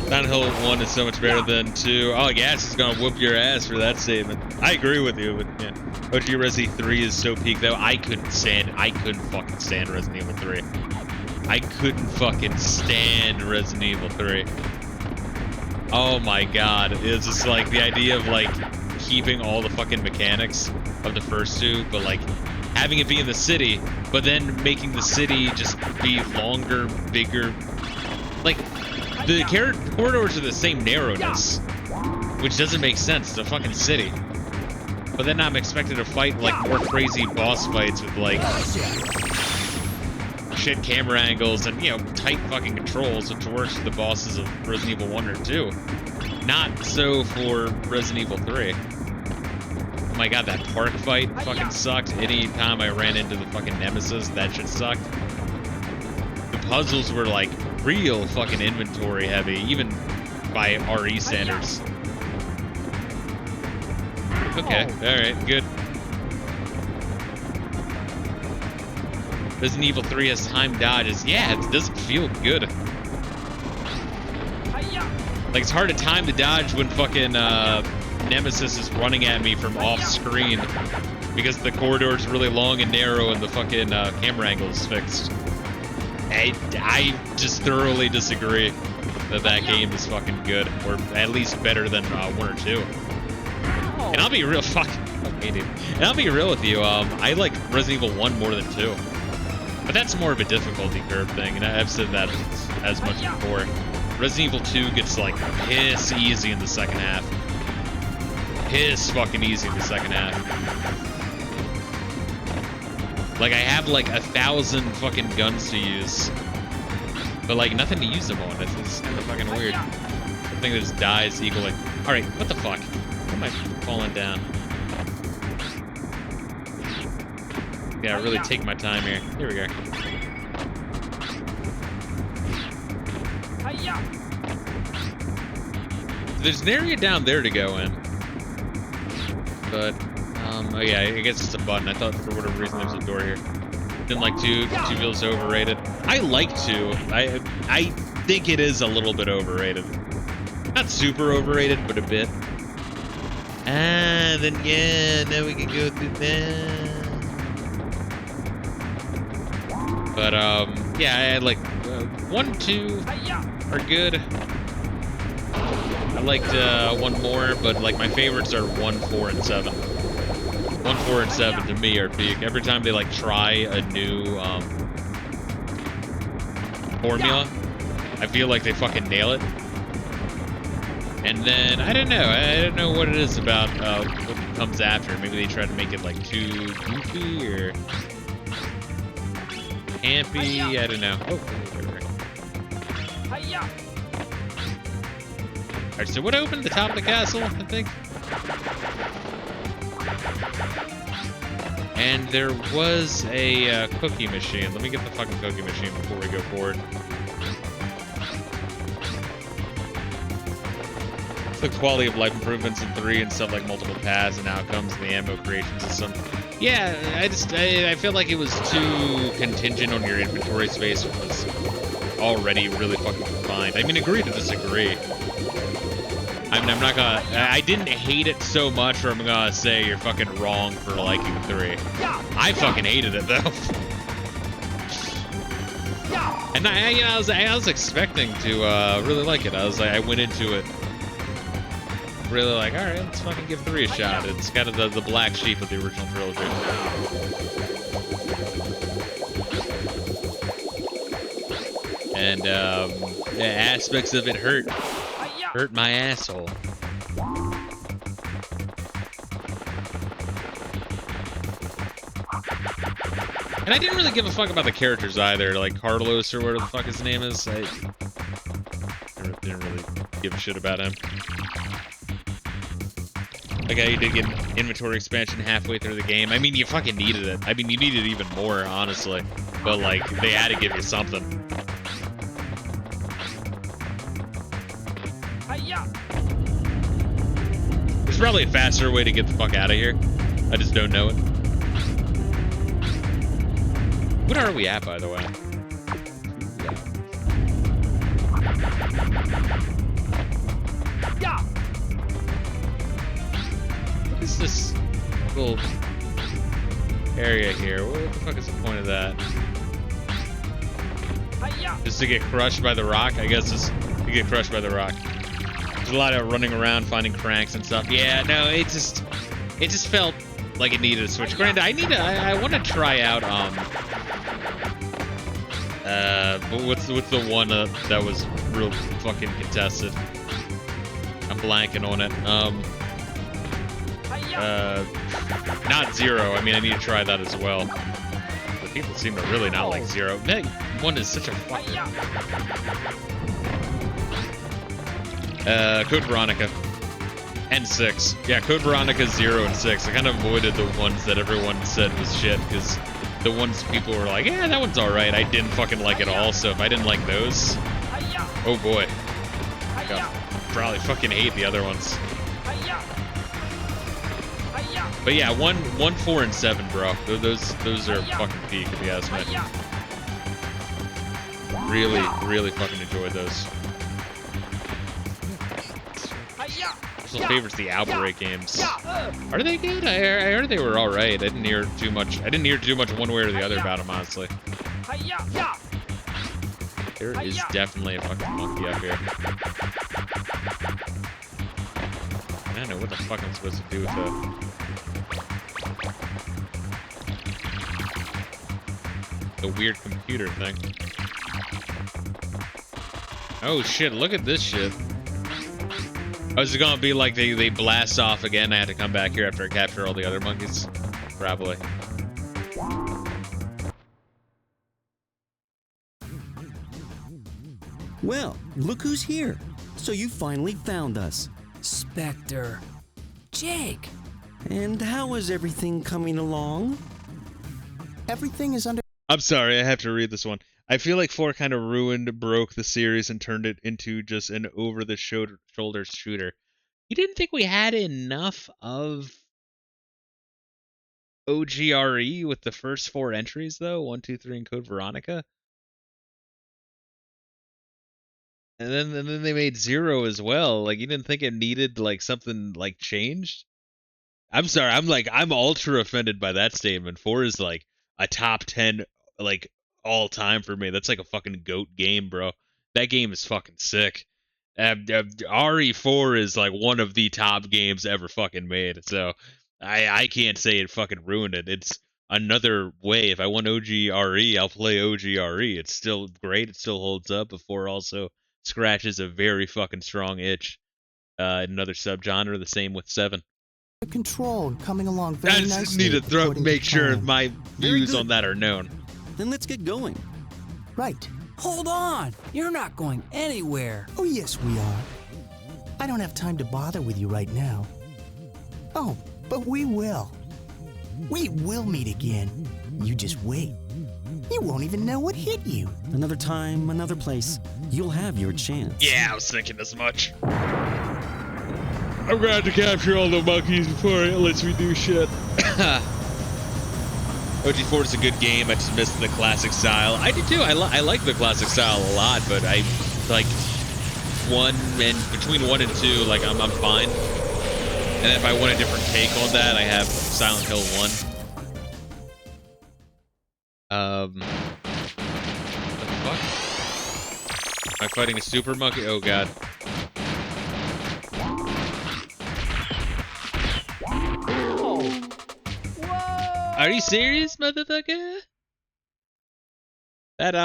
Silent Hill 1 is so much better than 2. Oh, Gas is gonna whoop your ass for that statement. I agree with you, but yeah. OG Resi 3 is so peak, though. I couldn't fucking stand Resident Evil 3. I couldn't fucking stand Resident Evil 3. Oh my god. It's just like the idea of like keeping all the fucking mechanics of the first 2, but like having it be in the city, but then making the city just be longer, bigger. Like, the corridors are the same narrowness, which doesn't make sense. It's a fucking city. But then I'm expected to fight like more crazy boss fights with like shit camera angles and, you know, tight fucking controls, which works for the bosses of Resident Evil 1 or 2. Not so for Resident Evil 3. Oh my god, that park fight fucking sucked. Any time I ran into the fucking Nemesis, that shit sucked. The puzzles were like real fucking inventory heavy, even by RE standards. Okay, alright, good. Resident Evil 3 has time dodges. Yeah, it doesn't feel good. Like, it's hard to time the dodge when fucking Nemesis is running at me from off screen because the corridor is really long and narrow and the fucking camera angle is fixed. I just thoroughly disagree that that game is fucking good, or at least better than 1 or 2. And I'll be real, And I'll be real with you. I like Resident Evil 1 more than 2. But that's more of a difficulty curve thing, and I've said that as much before. Resident Evil 2 gets, like, piss easy in the second half. Piss fucking easy in the second half. Like, I have, like, 1,000 fucking guns to use. But, like, nothing to use them on. It's kind of fucking weird. The thing that just dies equally. Alright, what the fuck? Why am I falling down? Yeah, really take my time here. Here we go. There's an area down there to go in. But, oh yeah, I guess it's a button. I thought for whatever reason there's a door here. Didn't like 2. 2 feels overrated. I like 2. I think it is a little bit overrated. Not super overrated, but a bit. Ah, then yeah, now we can go through that. But yeah, I like 1, 2 are good. I liked 1 more, but like my favorites are 1, 4, and 7. 1, 4, and 7 to me are peak. Every time they like try a new formula, I feel like they fucking nail it. And then I don't know what it is about what comes after. Maybe they try to make it like too goofy or campy. I don't know. Oh, alright, so what opened? The top of the castle, I think. And there was a cookie machine. Let me get the fucking cookie machine before we go forward. The quality of life improvements in 3 and stuff like multiple paths and outcomes and the ammo creation system. Yeah, I feel like it was too contingent on your inventory space, which was already really fucking confined. I mean, agree to disagree. I mean, I'm not gonna... I didn't hate it so much, or I'm gonna say you're fucking wrong for liking 3. I fucking hated it, though. And I was expecting to really like it. I went into it really like, alright, let's fucking give 3 a shot. It's kind of the black sheep of the original trilogy. And the aspects of it hurt my asshole. And I didn't really give a fuck about the characters either, like Carlos or whatever the fuck his name is. I didn't really give a shit about him. Like how you did get inventory expansion halfway through the game. I mean, you fucking needed it. I mean, you needed it even more, honestly. But like, they had to give you something. There's probably a faster way to get the fuck out of here. I just don't know it. What are we at, by the way? What is this little area here? What the fuck is the point of that? Just to get crushed by the rock? I guess it's to get crushed by the rock. There's a lot of running around, finding cranks and stuff. Yeah, no, it just felt like it needed a switch. Granted, I want to try out what's the one that was real fucking contested? I'm blanking on it. Not Zero. I mean, I need to try that as well. But people seem to really not like Zero. That one is such a fucker. Code Veronica. And 6. Yeah, Code Veronica 0 and 6. I kind of avoided the ones that everyone said was shit, because the ones people were like, yeah, that one's alright. I didn't fucking like it all, so if I didn't like those, oh boy. I'll probably fucking hate the other ones. But yeah, 1, 4, and 7, bro. Those are fucking peak, if you ask me. Really fucking enjoyed those. Personal favorites, the Outbreak games. Are they good? I heard they were alright. I didn't hear too much one way or the other about them, honestly. There is definitely a fucking monkey up here. I don't know what the fuck I'm supposed to do with the weird computer thing. Oh shit, look at this shit. I was gonna be like they blast off again. I had to come back here after I capture all the other monkeys. Probably. Well, look who's here. So you finally found us. Specter. Jake. And how is everything coming along? Everything is under... I'm sorry, I have to read this one. I feel like 4 kind of broke the series and turned it into just an over-the-shoulder shooter. You didn't think we had enough of OGRE with the first 4 entries though, 1, 2, 3, and Code Veronica. And then they made 0 as well. Like, you didn't think it needed like something like changed? I'm sorry. I'm ultra offended by that statement. 4 is like a top 10 like all time for me. That's like a fucking GOAT game, bro. That game is fucking sick. RE4 is like one of the top games ever fucking made. So I can't say it fucking ruined it. It's another way. If I want OGRE, I'll play OGRE. It's still great. It still holds up. But 4 also scratches a very fucking strong itch. Another subgenre. The same with 7. Control and coming along very I nicely. just need to make sure my views on that are known. Then let's get going. Right. Hold on! You're not going anywhere. Oh, yes, we are. I don't have time to bother with you right now. Oh, but we will. We will meet again. You just wait. You won't even know what hit you. Another time, another place. You'll have your chance. Yeah, I was thinking as much. I'm gonna have to capture all the monkeys before it lets me do shit. OG4 is a good game. I just missed the classic style. I do too. I like the classic style a lot, but I like between 1 and 2, like I'm fine. And if I want a different take on that, I have Silent Hill 1. What the fuck? Am I fighting a super monkey? Oh god. Are you serious, motherfucker? That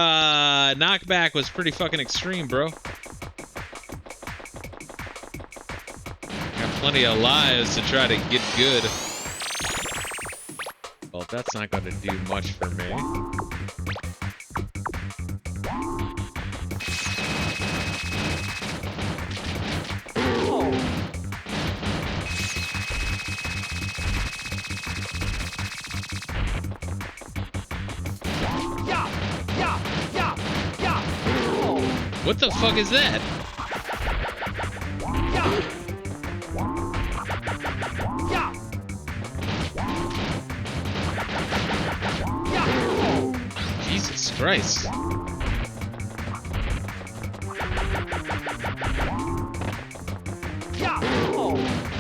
knockback was pretty fucking extreme, bro. Got plenty of lives to try to get good. Well, that's not going to do much for me. What the fuck is that? Jesus Christ.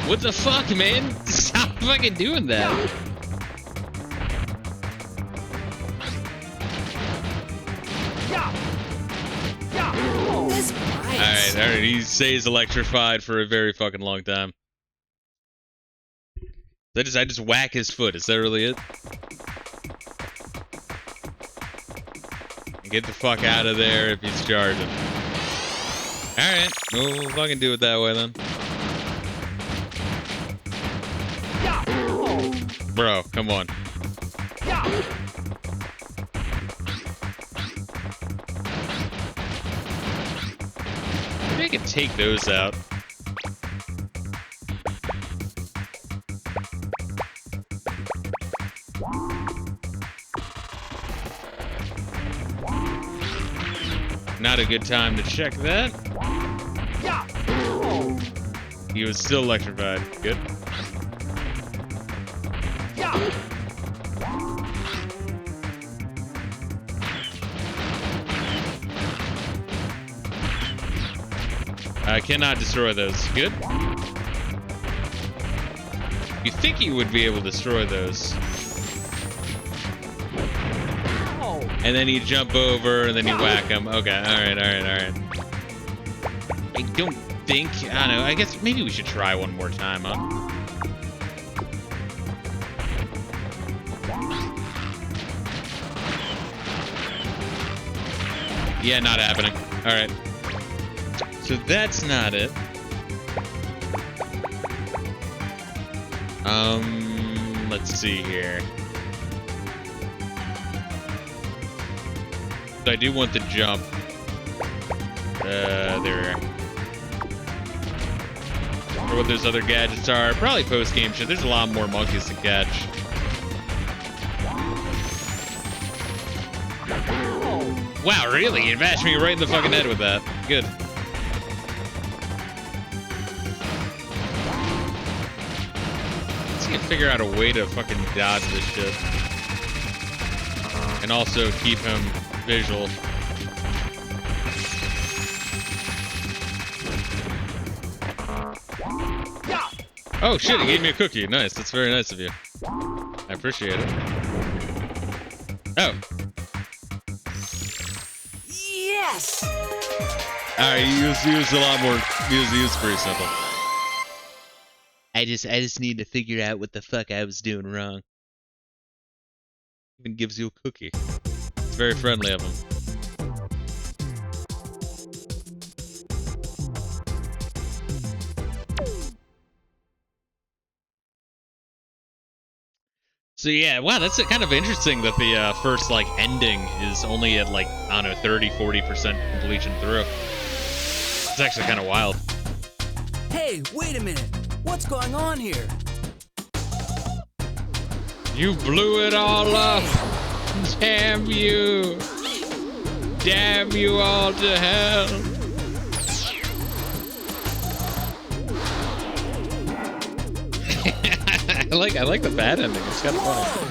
What the fuck, man? Stop fucking doing that. Alright, he stays electrified for a very fucking long time. I just whack his foot, is that really it? Get the fuck out of there if he's charging. Alright, we'll fucking do it that way then. Bro, come on. Maybe I can take those out. Not a good time to check that. He was still electrified. Good. I cannot destroy those. Good. You think you would be able to destroy those. And then you jump over, and then you whack them. Okay, alright. I don't think... I don't know, I guess maybe we should try one more time, huh? Yeah, not happening. Alright. So that's not it. Let's see here. I do want the jump. There. Or what those other gadgets are. Probably post-game shit. There's a lot more monkeys to catch. Wow, really? You bashed me right in the fucking head with that. Good. just need to figure out a way to fucking dodge this shit. And also keep him visual. Oh shit, he gave me a cookie. Nice, that's very nice of you. I appreciate it. Oh. Yes! Alright, you used a lot more. Use pretty simple. I just need to figure out what the fuck I was doing wrong. Even gives you a cookie. It's very friendly of him. So yeah, wow, that's kind of interesting that the first like ending is only at like, I don't know, 30-40% completion through. It's actually kind of wild. Hey, wait a minute. What's going on here? You blew it all up. Damn you. Damn you all to hell. I like the bad ending. It's kind of funny.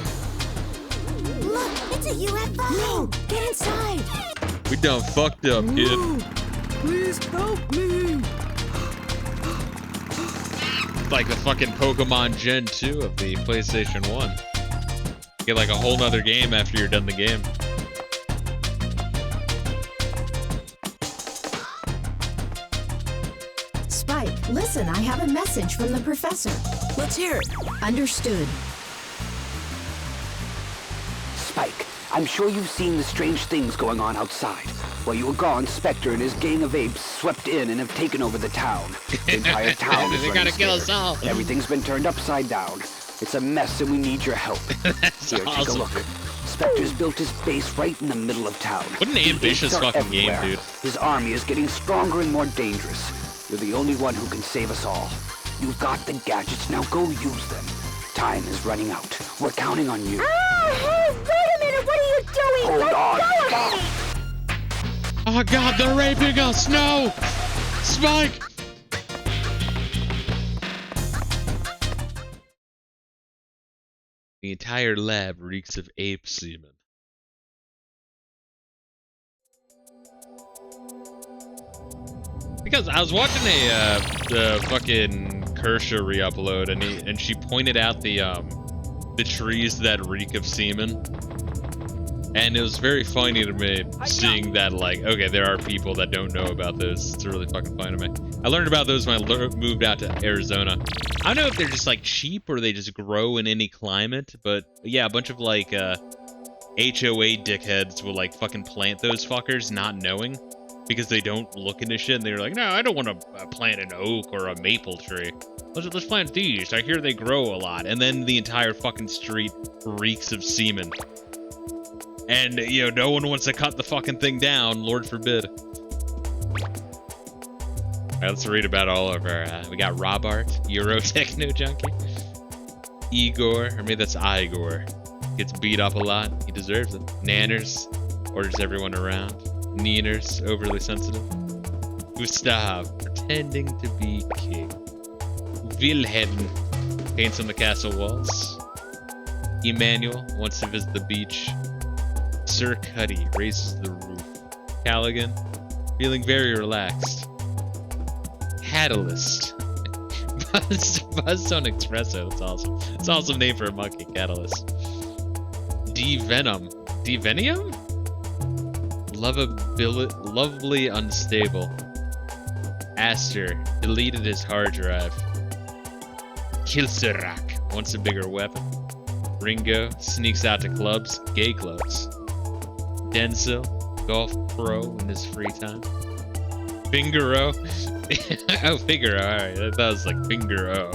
Look, it's a UFO! No, get inside! We done fucked up, kid. Please help me! It's like the fucking Pokemon Gen 2 of the PlayStation 1. You get like a whole nother game after you're done the game. Spike, listen, I have a message from the professor. Let's hear it. Understood. Spike, I'm sure you've seen the strange things going on outside. While you were gone, Specter and his gang of apes swept in and have taken over the town. The entire town is They gotta kill us all. Everything's been turned upside down. It's a mess and we need your help. That's Here, awesome. take a look. Specter's built his base right in the middle of town. What an The ambitious apes are fucking game, everywhere. dude. His army is getting stronger and more dangerous. You're the only one who can save us all. You've got the gadgets, now go use them. Time is running out. We're counting on you. Hey, wait a minute, what are you doing? Hold Let on, go of stop. me! Oh god, they're raping us! No! Spike! The entire lab reeks of ape semen. Because I was watching the fucking Kershaw re-upload, and she pointed out the trees that reek of semen, and it was very funny to me seeing that, like, okay, there are people that don't know about this. It's really fucking funny to me. I learned about those when I moved out to Arizona. I don't know if they're just like cheap or they just grow in any climate, but yeah, a bunch of like HOA dickheads will like fucking plant those fuckers not knowing. Because they don't look into shit, and they're like, no, I don't want to plant an oak or a maple tree. Let's plant these. I hear they grow a lot. And then the entire fucking street reeks of semen. And, you know, no one wants to cut the fucking thing down, Lord forbid. Alright, let's read about all of our, we got Robart, Euro Techno Junkie, Igor, or maybe that's Igor. Gets beat up a lot. He deserves it. Nanners, orders everyone around. Neeners, overly sensitive. Gustav, pretending to be king. Wilhelm, paints on the castle walls. Emmanuel wants to visit the beach. Sir Cuddy raises the roof. Callaghan, feeling very relaxed. Catalyst. Buzztone Espresso, that's awesome. It's an awesome name for a monkey, Catalyst. D-Venom. D-Venium? Lovely unstable. Aster deleted his hard drive. Kilserak wants a bigger weapon. Ringo sneaks out to clubs, gay clubs. Denzel, golf pro in his free time. Fingaro. Oh, Figaro, alright. I thought it was like Fingaro.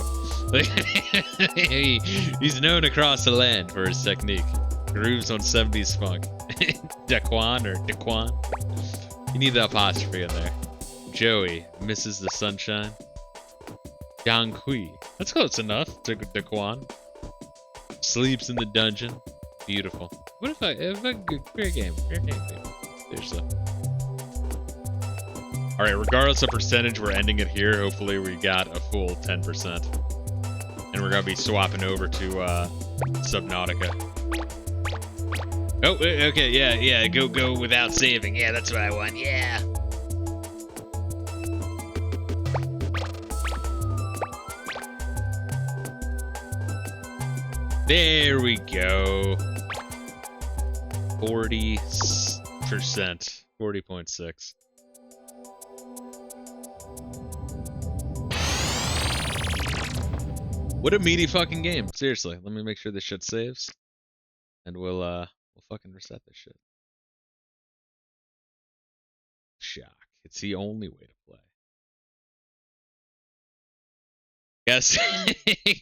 He's known across the land for his technique. Grooves on 70s funk. Daquan or Daquan. You need the apostrophe in there. Joey misses the sunshine. Yang Hui. That's close enough to Daquan. Sleeps in the dungeon. Beautiful. What if I fair game, dude. Seriously. Alright, regardless of percentage, we're ending it here. Hopefully we got a full 10%. And we're gonna be swapping over to Subnautica. Oh, okay, yeah, go without saving. Yeah, that's what I want. Yeah. There we go. 40%. 40.6. What a meaty fucking game. Seriously, let me make sure this shit saves. And we'll fucking reset this shit. Shock. It's the only way to play. Yes,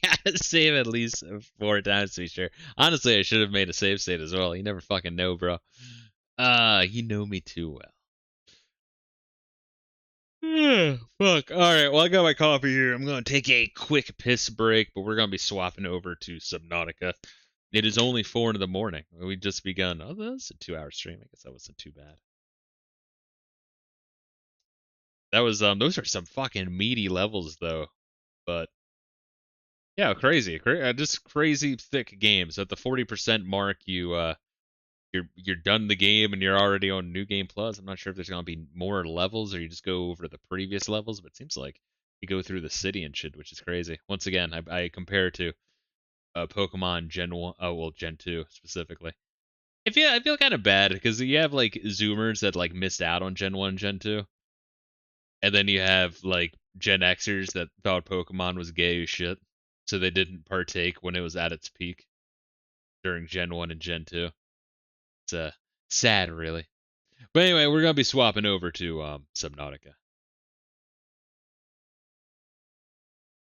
gotta save at least 4 times to be sure. Honestly, I should have made a save state as well. You never fucking know, bro. You know me too well. Fuck. Alright, well, I got my coffee here. I'm gonna take a quick piss break, but we're gonna be swapping over to Subnautica. It is only 4 in the morning. We just begun. Oh, that's a 2-hour stream. I guess that wasn't too bad. That was, those are some fucking meaty levels, though. But yeah, crazy, just crazy thick games. At the 40% mark, you're done the game and you're already on New Game Plus. I'm not sure if there's gonna be more levels or you just go over the previous levels, but it seems like you go through the city and shit, which is crazy. Once again, I compare to Pokemon Gen 1, well, Gen 2 specifically. I feel kind of bad because you have like Zoomers that like missed out on Gen 1, Gen 2. And then you have, like, Gen Xers that thought Pokemon was gay as shit, so they didn't partake when it was at its peak during Gen 1 and Gen 2. It's sad, really. But anyway, we're going to be swapping over to Subnautica.